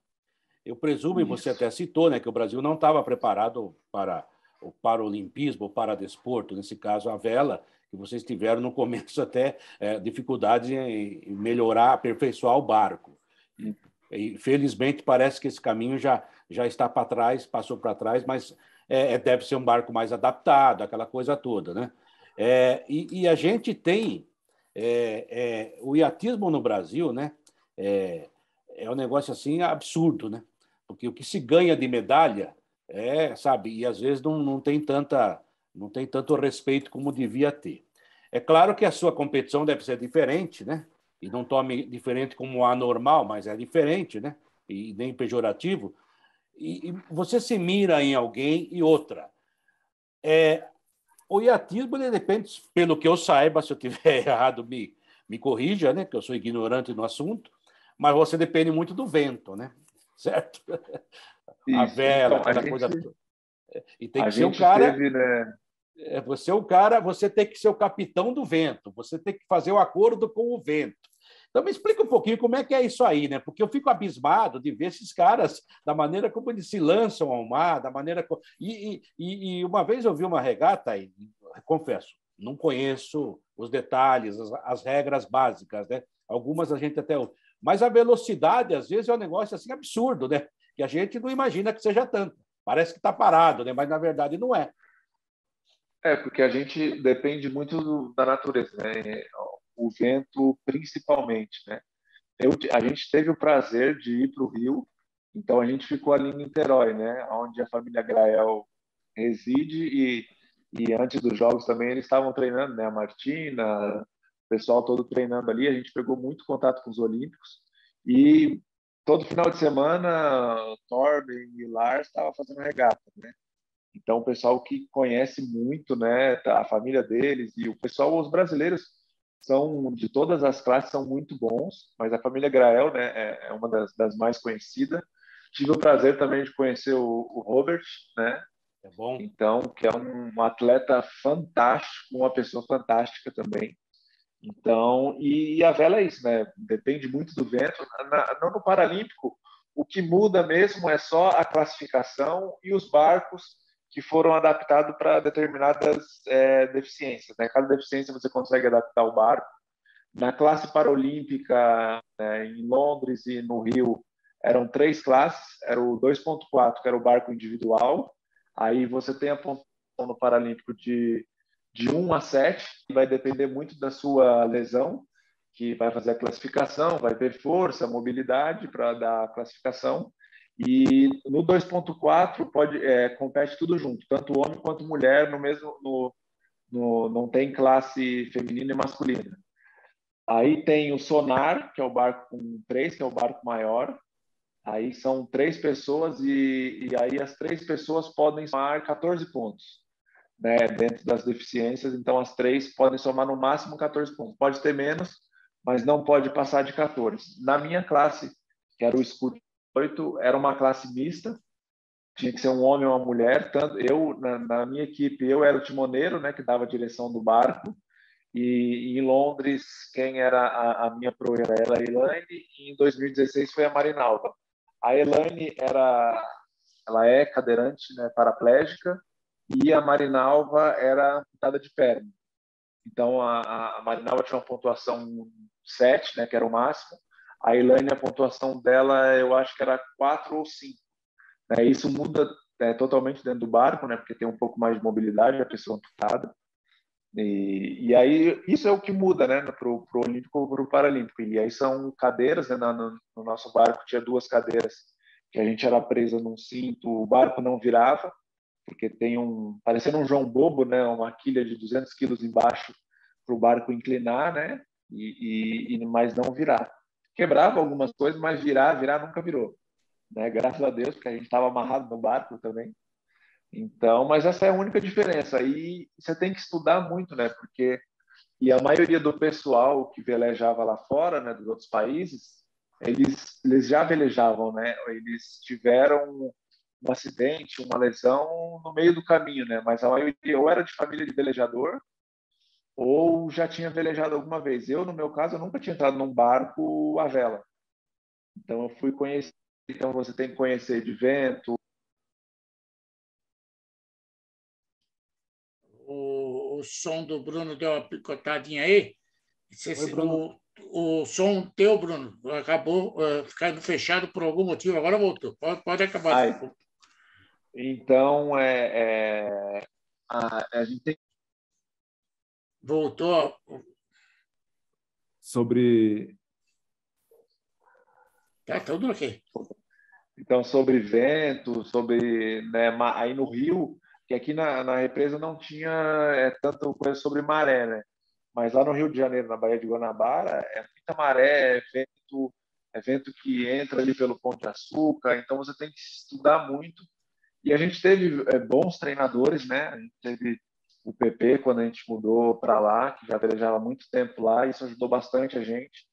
Eu presumo, e você Isso. até citou, né, que o Brasil não estava preparado para o paralimpismo, o paradesporto, nesse caso a vela, que vocês tiveram no começo até dificuldade em melhorar, aperfeiçoar o barco. E, felizmente, parece que esse caminho já está para trás, passou para trás, mas deve ser um barco mais adaptado, aquela coisa toda, né? E a gente tem o iatismo no Brasil, né? É um negócio assim absurdo, né? Porque o que se ganha de medalha sabe, e às vezes não tem tanto respeito como devia ter. É claro que a sua competição deve ser diferente, né? E não tome diferente como anormal, mas é diferente, né? E nem pejorativo. E você se mira em alguém e outra. O iatismo ele depende, pelo que eu saiba, se eu tiver errado, me corrija, né? Que eu sou ignorante no assunto, mas você depende muito do vento, né? Certo? A Isso. vela, Então, aquela coisa. E tem a que ser o gente cara. teve, né? Você é o cara, você tem que ser o capitão do vento, você tem que fazer o acordo com o vento. Então, me explica um pouquinho como é que é isso aí, né? Porque eu fico abismado de ver esses caras, da maneira como eles se lançam ao mar, da maneira. E uma vez eu vi uma regata, e confesso, não conheço os detalhes, as regras básicas, né? Algumas a gente até Mas a velocidade, às vezes, é um negócio assim absurdo, né? Que a gente não imagina que seja tanto. Parece que está parado, né? Mas, na verdade, não é. Porque a gente depende muito da natureza, né? O vento, principalmente, né? A gente teve o prazer de ir para o Rio, então a gente ficou ali em Niterói, né? Onde a família Grael reside e antes dos jogos também eles estavam treinando, né? A Martina, o pessoal todo treinando ali. A gente pegou muito contato com os Olímpicos e todo final de semana Torben e Lars estavam fazendo regata, né? Então o pessoal que conhece muito, né? A família deles e o pessoal, os brasileiros são de todas as classes são muito bons, mas a família Grael, né? É uma das mais conhecidas. Tive o prazer também de conhecer o Robert, né? É bom. Então, que é um atleta fantástico, uma pessoa fantástica também. Então, e a vela é isso, né? Depende muito do vento. No Paralímpico, o que muda mesmo é só a classificação e os barcos que foram adaptados para determinadas deficiências, né? Cada deficiência você consegue adaptar o barco. Na classe paralímpica, né, em Londres e no Rio, eram 3 classes. Era o 2.4, que era o barco individual. Aí você tem a pontuação no Paralímpico de 1 a 7, que vai depender muito da sua lesão, que vai fazer a classificação, vai ter força, mobilidade para dar a classificação. E no 2.4 compete tudo junto, tanto homem quanto mulher, não tem classe feminina e masculina. Aí tem o Sonar, que é o barco com 3, que é o barco maior. Aí são 3 pessoas e aí as 3 pessoas podem somar 14 pontos, né, dentro das deficiências. Então as 3 podem somar no máximo 14 pontos. Pode ter menos, mas não pode passar de 14. Na minha classe, que era o Scoot 8, era uma classe mista. Tinha que ser um homem ou uma mulher. Tanto eu na minha equipe eu era o timoneiro, né, que dava a direção do barco. E em Londres, quem era a minha pro era a Elaine, e em 2016 foi a Marinalva. A Elaine ela é cadeirante, né, paraplégica, e a Marinalva era amputada de perna. Então a Marinalva tinha uma pontuação 7, né, que era o máximo. A Elaine, a pontuação dela, eu acho que era 4 ou 5. Né? Isso muda totalmente dentro do barco, né, porque tem um pouco mais de mobilidade a pessoa amputada. E aí isso é o que muda, né, para o Olímpico ou para o Paralímpico. E aí são cadeiras, né, no nosso barco tinha 2 cadeiras que a gente era presa num cinto, o barco não virava, porque tem parecendo um João Bobo, né, uma quilha de 200 quilos embaixo para o barco inclinar, né, mas não virar. Quebrava algumas coisas, mas virar nunca virou, né, graças a Deus, porque a gente estava amarrado no barco também. Então, mas essa é a única diferença. E você tem que estudar muito, né? Porque a maioria do pessoal que velejava lá fora, né, dos outros países, eles já velejavam, né? Eles tiveram um acidente, uma lesão no meio do caminho, né? Mas a maioria ou era de família de velejador ou já tinha velejado alguma vez. Eu, no meu caso, eu nunca tinha entrado num barco à vela. Então, eu fui conhecer. Então, você tem que conhecer de vento. O som do Bruno deu uma picotadinha aí. Oi, Bruno. O som teu, Bruno, acabou ficando fechado por algum motivo. Agora voltou. Pode acabar. Então, a gente tem Voltou. Sobre... Tá tudo ok. Então, sobre vento, sobre, né, aí no Rio, que aqui na represa não tinha tanto coisa sobre maré, né? Mas lá no Rio de Janeiro, na Baía de Guanabara, é muita maré, é vento que entra ali pelo Pão de Açúcar, então você tem que estudar muito. E a gente teve bons treinadores, né? A gente teve o PP quando a gente mudou para lá, que já velejava há muito tempo lá, isso ajudou bastante a gente.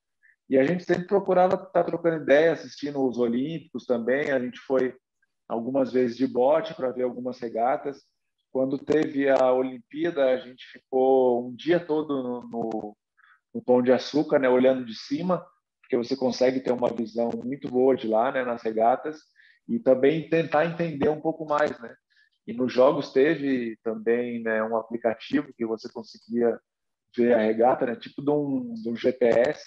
E a gente sempre procurava estar trocando ideia, assistindo os Olímpicos também. A gente foi algumas vezes de bote para ver algumas regatas. Quando teve a Olimpíada, a gente ficou um dia todo no Pão de Açúcar, né, olhando de cima, porque você consegue ter uma visão muito boa de lá, né, nas regatas, e também tentar entender um pouco mais, né? E nos jogos teve também, né, um aplicativo que você conseguia ver a regata, né, tipo de um GPS.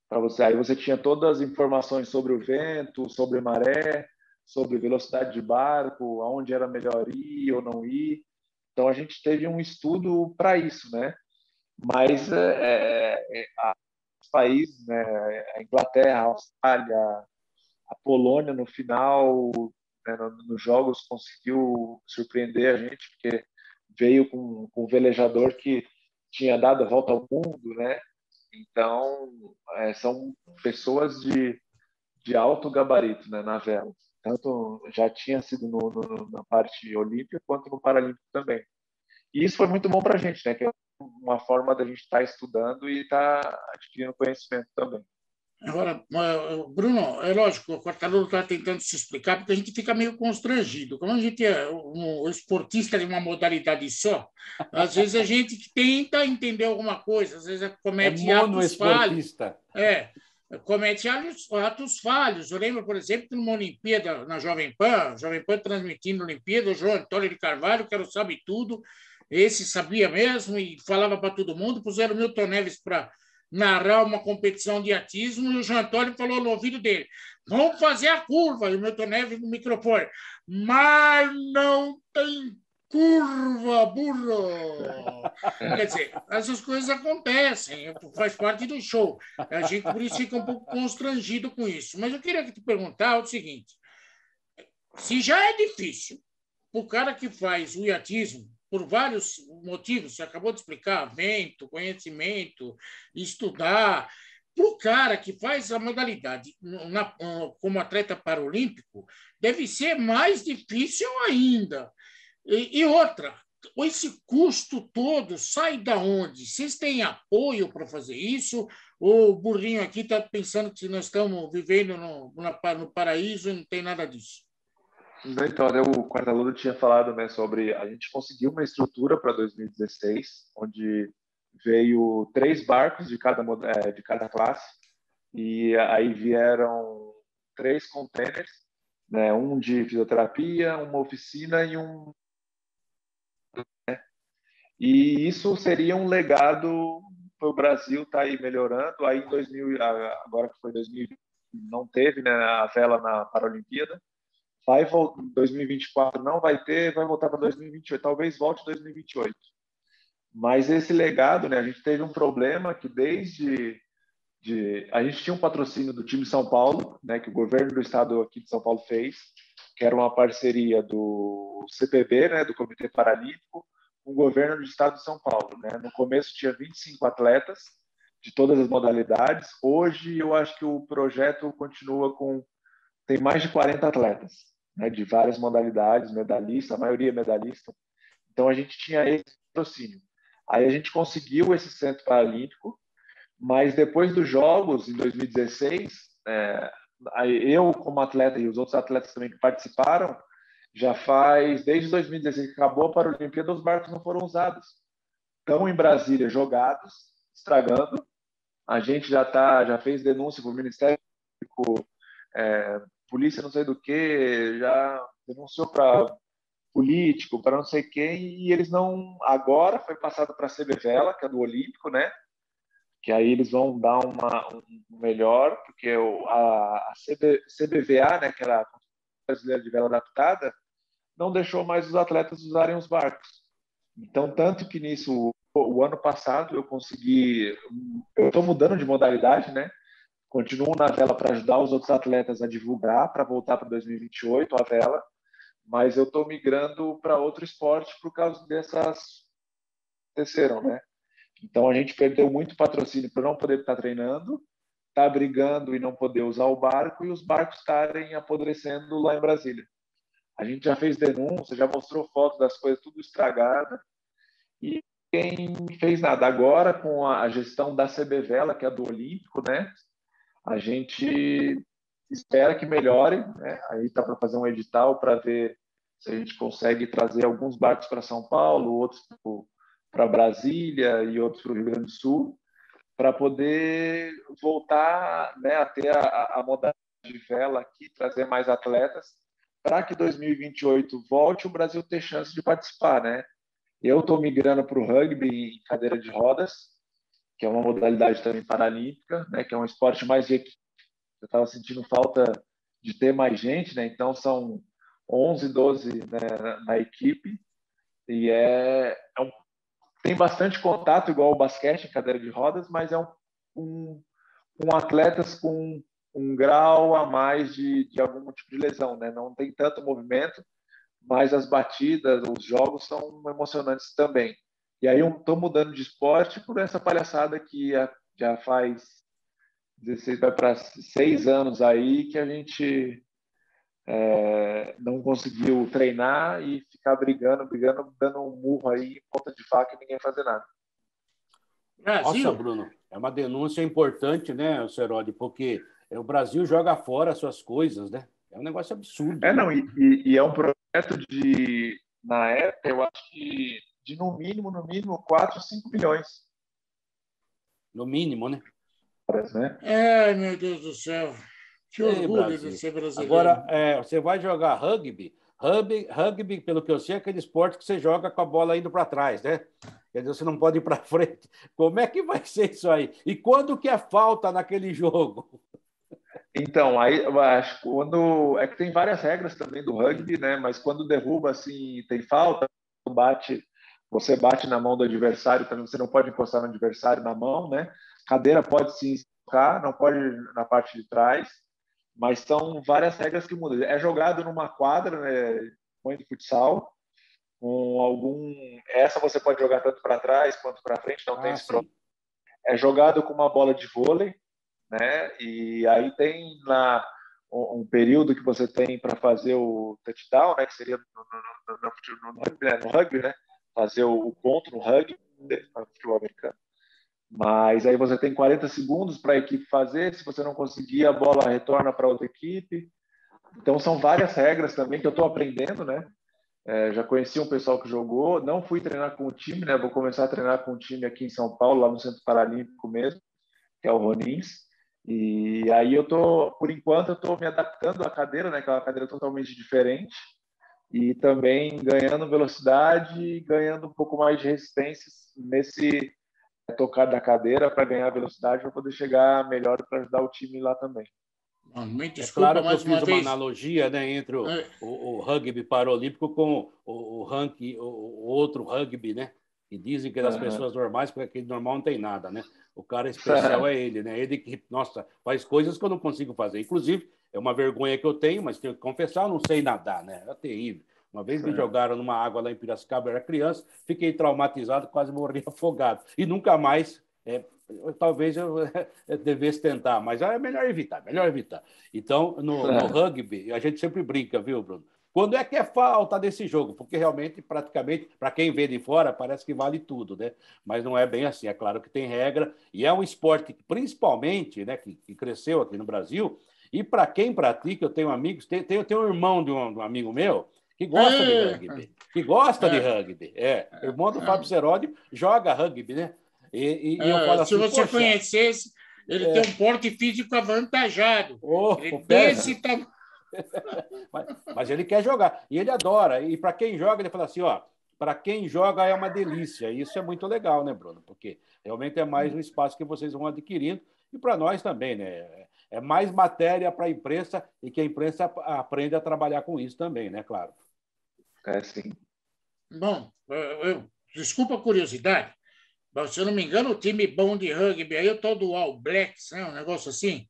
para você. Aí você tinha todas as informações sobre o vento, sobre maré, sobre velocidade de barco, aonde era melhor ir ou não ir. Então a gente teve um estudo para isso, né? Mas os países, né? A Inglaterra, a Austrália, a Polônia no final, né, nos jogos conseguiu surpreender a gente, porque veio com um velejador que tinha dado a volta ao mundo, né? Então, são pessoas de alto gabarito, né, na vela. Tanto já tinha sido na parte olímpica quanto no paralímpico também. E isso foi muito bom para a gente, né? Que é uma forma da gente estar estudando e estar adquirindo conhecimento também. Agora, Bruno, é lógico, o Quartarolo está tentando se explicar, porque a gente fica meio constrangido. Como a gente é um esportista de uma modalidade só, às vezes a gente tenta entender alguma coisa, às vezes comete atos falhos. Comete atos falhos. Eu lembro, por exemplo, que numa Olimpíada, na Jovem Pan transmitindo a Olimpíada, o João Antônio de Carvalho, que era o sabe-tudo, esse sabia mesmo e falava para todo mundo, puseram o Milton Neves para narrar uma competição de atismo, e o João Antônio falou no ouvido dele: vamos fazer a curva, e o Milton Neves no microfone: mas não tem curva, burro! Quer dizer, essas coisas acontecem, faz parte do show. A gente, por isso, fica um pouco constrangido com isso. Mas eu queria te perguntar o seguinte: se já é difícil o cara que faz o iatismo, por vários motivos, você acabou de explicar, vento, conhecimento, estudar. Para o cara que faz a modalidade como atleta paralímpico, deve ser mais difícil ainda. E outra, esse custo todo sai da onde? Vocês têm apoio para fazer isso? Ou o burrinho aqui está pensando que nós estamos vivendo no paraíso e não tem nada disso? Então, o Quartarolo tinha falado, né, sobre a gente conseguiu uma estrutura para 2016, onde veio 3 barcos de cada classe, e aí vieram 3 containers, né, um de fisioterapia, uma oficina e um... E isso seria um legado para o Brasil estar aí melhorando. Aí em 2000, agora que foi 2020, não teve, né, a vela na Paralimpíada. Vai voltar 2024, não vai ter, vai voltar para 2028, talvez volte 2028. Mas esse legado, né, a gente teve um problema que a gente tinha um patrocínio do time São Paulo, né, que o governo do estado aqui de São Paulo fez, que era uma parceria do CPB, né, do Comitê Paralímpico, com o governo do estado de São Paulo, né. No começo tinha 25 atletas de todas as modalidades. Hoje eu acho que o projeto continua tem mais de 40 atletas, né, de várias modalidades, medalhista, a maioria medalhista. Então a gente tinha esse patrocínio. Aí a gente conseguiu esse centro paralímpico, mas depois dos Jogos, em 2016, eu como atleta e os outros atletas também que participaram, já faz, desde 2016 que acabou a Paralimpíada, os barcos não foram usados. Estão em Brasília jogados, estragando. A gente já fez denúncia para o Ministério Público, polícia não sei do que, já denunciou para político, para não sei quem, e eles não... Agora foi passado para a CBVela, que é do Olímpico, né? Que aí eles vão dar um melhor, porque a CBVA, né, que era a Brasileira de Vela Adaptada, não deixou mais os atletas usarem os barcos. Então, tanto que nisso, o ano passado, eu estou mudando de modalidade, né? Continuo na vela para ajudar os outros atletas a divulgar, para voltar para 2028 a vela, mas eu estou migrando para outro esporte por causa dessas aconteceram, né? Então a gente perdeu muito patrocínio por não poder estar treinando, tá brigando e não poder usar o barco e os barcos estarem apodrecendo lá em Brasília. A gente já fez denúncia, já mostrou fotos das coisas tudo estragada e quem fez nada. Agora com a gestão da CBVela, que é do Olímpico, né? A gente espera que melhore, né? Aí está para fazer um edital para ver se a gente consegue trazer alguns barcos para São Paulo, outros para Brasília e outros para o Rio Grande do Sul, para poder voltar, né, a ter a modalidade de vela aqui, trazer mais atletas, para que 2028 volte o Brasil ter chance de participar, né? Eu estou migrando para o rugby em cadeira de rodas, que é uma modalidade também paralímpica, né, que é um esporte mais de equipe. Eu estava sentindo falta de ter mais gente, né? Então são 11, 12, né, na equipe, e tem bastante contato, igual o basquete em cadeira de rodas, mas é um atletas com um grau a mais de algum tipo de lesão, né? Não tem tanto movimento, mas as batidas, os jogos são emocionantes também. E aí eu estou mudando de esporte por essa palhaçada que já faz 16, vai para 6 anos aí que a gente não conseguiu treinar e ficar brigando, dando um murro aí em ponta de faca e ninguém fazer nada. Nossa, Brasil. Bruno, é uma denúncia importante, né, Serodi, porque o Brasil joga fora as suas coisas, né? É um negócio absurdo, né? Não, e é um projeto na época, eu acho que de no mínimo 4, 5 milhões. No mínimo, né? Né? Ai, meu Deus do céu. Que Ei, orgulho de Brasil. ser brasileiro. Agora, você vai jogar rugby. Rugby, pelo que eu sei, é aquele esporte que você joga com a bola indo para trás, né? Quer dizer, você não pode ir para frente. Como é que vai ser isso aí? E quando que é falta naquele jogo? Então, aí eu acho quando é que tem várias regras também do rugby, né? Mas quando derruba assim, tem falta, você bate na mão do adversário, também você não pode encostar no adversário na mão, né? Cadeira pode se tocar, não pode na parte de trás, mas são várias regras que mudam. É jogado numa quadra, né, de futsal, com algum. Essa você pode jogar tanto para trás quanto para frente, não tem esse problema. Sim. É jogado com uma bola de vôlei, né? E aí tem lá um período que você tem para fazer o touchdown, né? Que seria no rugby, né? Fazer o ponto no rugby, no futebol americano. Mas aí você tem 40 segundos para a equipe fazer. Se você não conseguir, a bola retorna para outra equipe. Então são várias regras também que eu estou aprendendo, né? Já conheci um pessoal que jogou, não fui treinar com o time, né? Vou começar a treinar com o time aqui em São Paulo, lá no Centro Paralímpico mesmo, que é o Ronins. E aí por enquanto, eu estou me adaptando à cadeira, né? Que é uma cadeira totalmente diferente, e também ganhando velocidade, ganhando um pouco mais de resistência nesse tocar da cadeira para ganhar velocidade, para poder chegar melhor para ajudar o time lá também. Me É desculpa claro que eu mais fiz uma uma vez. analogia, né, entre o rugby paralímpico com o outro rugby, né? Que dizem que é das pessoas normais, porque aquele normal não tem nada, né? O cara especial é ele, né? Ele que, nossa, faz coisas que eu não consigo fazer. Inclusive, é uma vergonha que eu tenho, mas tenho que confessar, eu não sei nadar, né? É terrível. Uma vez me jogaram numa água lá em Piracicaba, eu era criança, fiquei traumatizado, quase morri afogado. E nunca mais talvez eu devesse tentar, mas é melhor evitar, melhor evitar. Então, no rugby, a gente sempre brinca, viu, Bruno? Quando é que é falta desse jogo? Porque realmente, praticamente, para quem vê de fora, parece que vale tudo, né? Mas não é bem assim. É claro que tem regra, e é um esporte, principalmente, né, que cresceu aqui no Brasil. E para quem pratica, eu tenho amigos, tenho um irmão de um amigo meu que gosta de rugby. Que gosta de rugby. Irmão do Fábio Serodi joga rugby, né? E eu falo Se assim, você poxa, conhecesse, ele tem um porte físico avantajado. Ele é pega. desse tamanho. Mas ele quer jogar. E ele adora. E para quem joga, ele fala assim, ó, para quem joga é uma delícia. E isso é muito legal, né, Bruno? Porque realmente é mais um espaço que vocês vão adquirindo. E para nós também, né? É mais matéria para a imprensa e que a imprensa aprende a trabalhar com isso também, né? Claro. Sim. Bom, desculpa a curiosidade, mas, se eu não me engano, o time bom de rugby aí é o tal do All Blacks, né? Um negócio assim.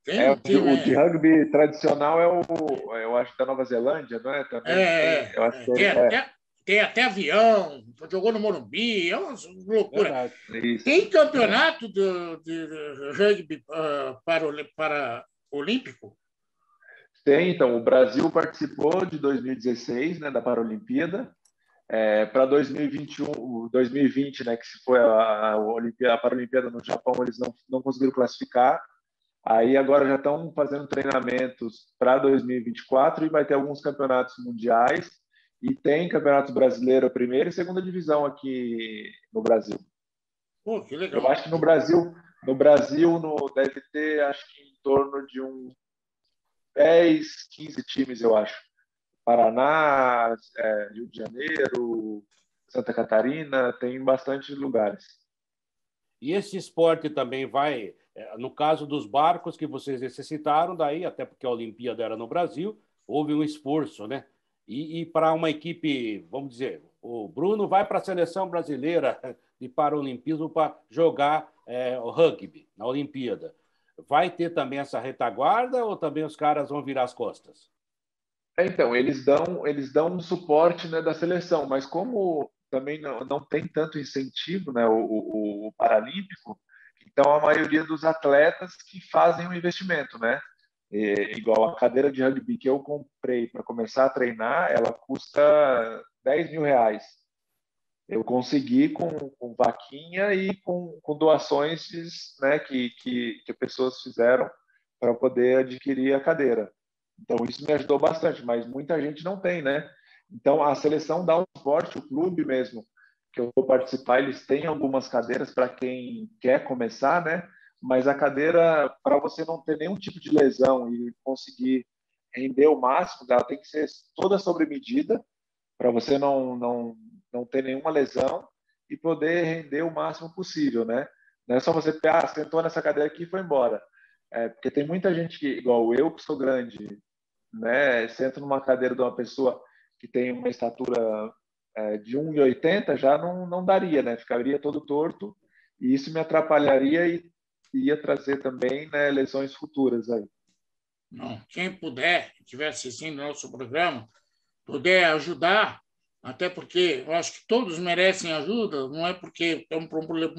Tem um time. O de rugby tradicional eu acho, da Nova Zelândia, não é? Também eu acho que Tem até avião, jogou no Morumbi, é uma loucura. Verdade. Tem campeonato de rugby para olímpico? Tem, então, o Brasil participou de 2016, né, da Paralimpíada. Para 2020, né, que se foi a Paralimpíada no Japão, eles não conseguiram classificar. Aí agora já estão fazendo treinamentos para 2024 e vai ter alguns campeonatos mundiais e tem campeonato brasileiro, primeira e segunda divisão aqui no Brasil. Pô, que Eu legal. acho que no Brasil deve ter, acho que em torno de uns 10, 15 times, eu acho. Paraná, Rio de Janeiro, Santa Catarina, tem bastante lugares. E esse esporte também vai, no caso dos barcos que vocês necessitaram, daí, até porque a Olimpíada era no Brasil, houve um esforço, né? E para uma equipe, vamos dizer, o Bruno vai para a seleção brasileira de Paralimpismo para jogar o rugby na Olimpíada. Vai ter também essa retaguarda ou também os caras vão virar as costas? Então, eles dão um suporte, né, da seleção, mas como também não tem tanto incentivo, né, o Paralímpico, então a maioria dos atletas que fazem o investimento, né? Igual a cadeira de rugby que eu comprei para começar a treinar, ela custa R$ 10.000. Eu consegui com vaquinha e com doações, né, que pessoas fizeram para poder adquirir a cadeira. Então, isso me ajudou bastante, mas muita gente não tem, né? Então, a seleção dá um suporte, o clube mesmo, que eu vou participar, eles têm algumas cadeiras para quem quer começar, né? Mas a cadeira, para você não ter nenhum tipo de lesão e conseguir render o máximo, ela tem que ser toda sobre medida, para você não ter nenhuma lesão e poder render o máximo possível, né? Não é só você, sentou nessa cadeira aqui e foi embora. Porque tem muita gente que, igual eu, que sou grande, né? Sento numa cadeira de uma pessoa que tem uma estatura de 1,80, já não daria, né? Ficaria todo torto e isso me atrapalharia e ia trazer também, né, lesões futuras aí. Não, quem puder, estiver assistindo o nosso programa, puder ajudar, até porque eu acho que todos merecem ajuda, não é porque é um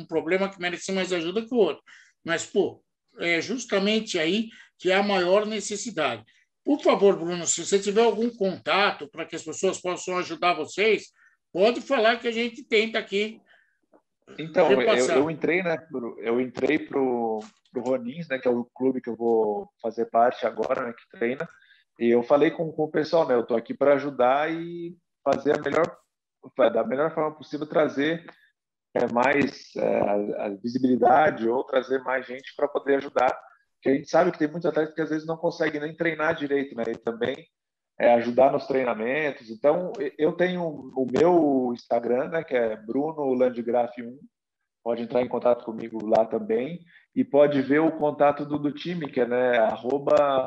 problema que merece mais ajuda que o outro, mas, pô, é justamente aí que é a maior necessidade. Por favor, Bruno, se você tiver algum contato para que as pessoas possam ajudar vocês, pode falar que a gente tenta aqui então, repassar. eu entrei, né? Eu entrei pro Ronins, né? Que é o clube que eu vou fazer parte agora, né? Que treina. E eu falei com o pessoal, né? Eu estou aqui para ajudar e fazer da melhor forma possível, trazer mais a visibilidade ou trazer mais gente para poder ajudar. Porque a gente sabe que tem muitos atletas que às vezes não conseguem nem treinar direito, né? E também ajudar nos treinamentos. Então, eu tenho o meu Instagram, né, que é Bruno Landgraf 1. Pode entrar em contato comigo lá também. E pode ver o contato do time, que é, né,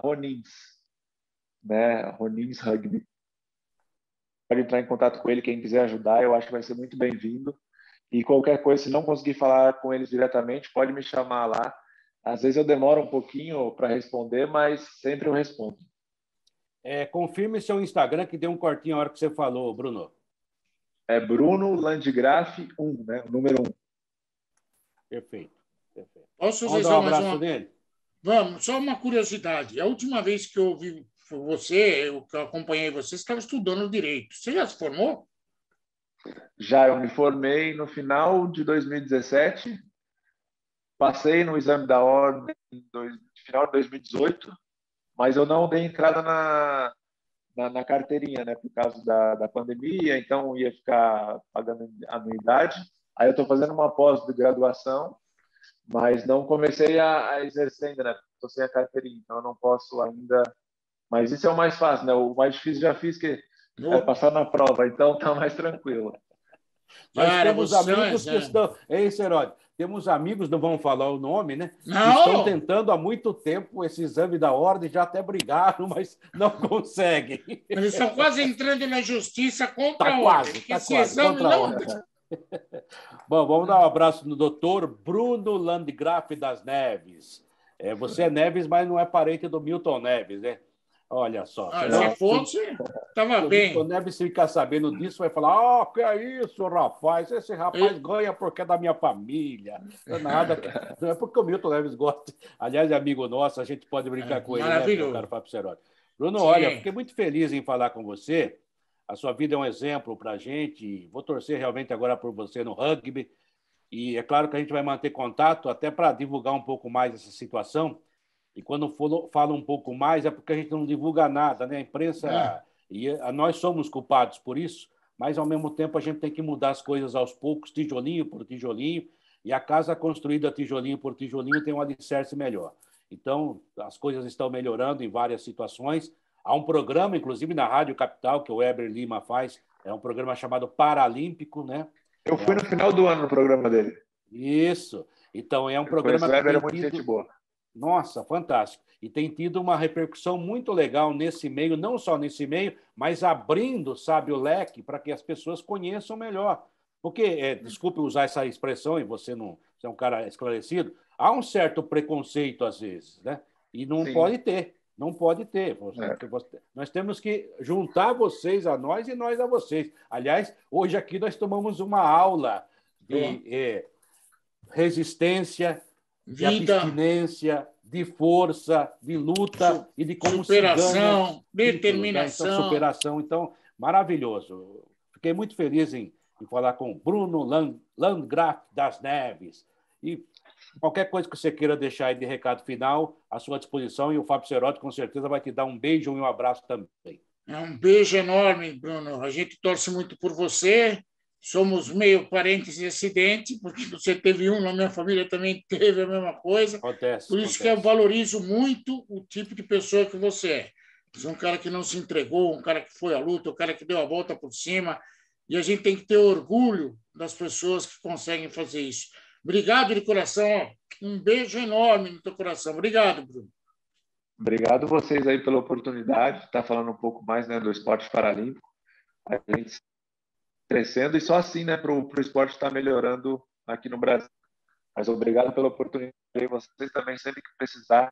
@Ronins, né, Ronins Rugby. Pode entrar em contato com ele, quem quiser ajudar, eu acho que vai ser muito bem-vindo. E qualquer coisa, se não conseguir falar com eles diretamente, pode me chamar lá. Às vezes eu demoro um pouquinho para responder, mas sempre eu respondo. Confirme seu Instagram, que deu um cortinho a hora que você falou, Bruno. É Bruno Landgraf 1, né? O número 1. Perfeito. Posso Vamos dar usar um mais abraço uma? nele? Vamos, só uma curiosidade. A última vez que eu ouvi você, eu acompanhei você estava estudando direito. Você já se formou? Já eu me formei no final de 2017, passei no exame da ordem no final de 2018, mas eu não dei entrada na carteirinha, né, por causa da pandemia, então ia ficar pagando anuidade. Aí eu estou fazendo uma pós-graduação, mas não comecei a exercer ainda, né? Estou sem a carteirinha, então eu não posso ainda. Mas isso é o mais fácil, né? O mais difícil já fiz, que é passar na prova, então tá mais tranquilo. Mas Cara, temos amigos que estão. Ei, Seródio, temos amigos, não vamos falar o nome, né? Não. Que estão tentando há muito tempo esse exame da ordem, já até brigaram, mas não conseguem. Eles estão quase entrando na justiça contra Tá a quase, ordem. tá Esse quase, exame contra a não. ordem. Bom, vamos dar um abraço no doutor Bruno Landgraf das Neves. Você é Neves, mas não é parente do Milton Neves, né? Olha só. Se fosse, estava bem. O Milton Neves, se ficar sabendo disso, vai falar: que é isso, rapaz? Esse rapaz ganha porque é da minha família. Não é nada. Não é porque o Milton Neves gosta. Aliás, é amigo nosso, a gente pode brincar com ele, né, meu caro Fábio Seródio? Bruno, Sim. olha, fiquei muito feliz em falar com você. A sua vida é um exemplo para a gente. Vou torcer realmente agora por você no rugby. E é claro que a gente vai manter contato até para divulgar um pouco mais essa situação. E quando fala um pouco mais, é porque a gente não divulga nada, né? A imprensa, e nós somos culpados por isso, mas ao mesmo tempo a gente tem que mudar as coisas aos poucos, tijolinho por tijolinho, e a casa construída tijolinho por tijolinho tem um alicerce melhor. Então, as coisas estão melhorando em várias situações. Há um programa, inclusive, na Rádio Capital, que o Weber Lima faz, é um programa chamado Paralímpico, né? Eu fui no final do ano no programa dele. Isso. Então, é um programa que Weber, tem é muito tido... gente boa. Nossa, fantástico. E tem tido uma repercussão muito legal nesse meio, não só nesse meio, mas abrindo, sabe, o leque para que as pessoas conheçam melhor. Porque, desculpe usar essa expressão, e você não você é um cara esclarecido, há um certo preconceito às vezes, né? E não Sim. pode ter, não pode ter. Nós temos que juntar vocês a nós e nós a vocês. Aliás, hoje aqui nós tomamos uma aula de resistência, de abstinência, de força, de luta e de como superação, se ganha determinação. Então, superação. Então, maravilhoso. Fiquei muito feliz em falar com o Bruno Landgraf das Neves. E qualquer coisa que você queira deixar aí de recado final, à sua disposição, e o Fábio Cerotti com certeza vai te dar um beijo e um abraço também. Um beijo enorme, Bruno. A gente torce muito por você. Somos meio parentes de acidente, porque você teve um, na minha família também teve a mesma coisa. Por isso que eu valorizo muito o tipo de pessoa que você é. Você é um cara que não se entregou, um cara que foi à luta, um cara que deu a volta por cima. E a gente tem que ter orgulho das pessoas que conseguem fazer isso. Obrigado de coração. Um beijo enorme no teu coração. Obrigado, Bruno. Obrigado vocês aí pela oportunidade de estar falando um pouco mais, né, do esporte paralímpico. A gente crescendo e só assim, né, para o esporte estar melhorando aqui no Brasil. Mas obrigado pela oportunidade. Vocês também, sempre que precisar,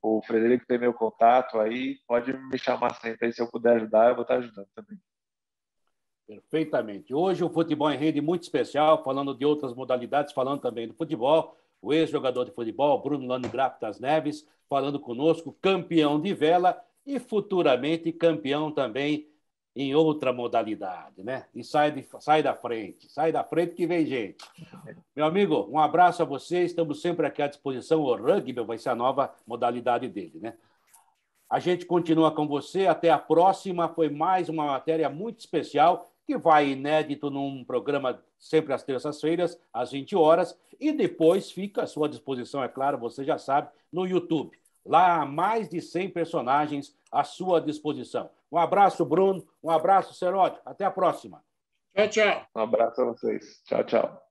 o Frederico tem meu contato aí, pode me chamar sempre aí, se eu puder ajudar, eu vou estar ajudando também. Perfeitamente. Hoje o Futebol em Rede muito especial, falando de outras modalidades, falando também do futebol. O ex-jogador de futebol, Bruno Landgraf das Neves, falando conosco, campeão de vela e futuramente campeão também em outra modalidade, né? E sai da frente que vem gente. Meu amigo, um abraço a vocês, estamos sempre aqui à disposição. O rugby vai ser a nova modalidade dele, né? A gente continua com você, até a próxima. Foi mais uma matéria muito especial, que vai inédito num programa sempre às terças-feiras, às 20 horas, e depois fica à sua disposição, é claro, você já sabe, no YouTube. Lá há mais de 100 personagens à sua disposição. Um abraço, Bruno. Um abraço, Cerotti. Até a próxima. Tchau, tchau. Um abraço a vocês. Tchau, tchau.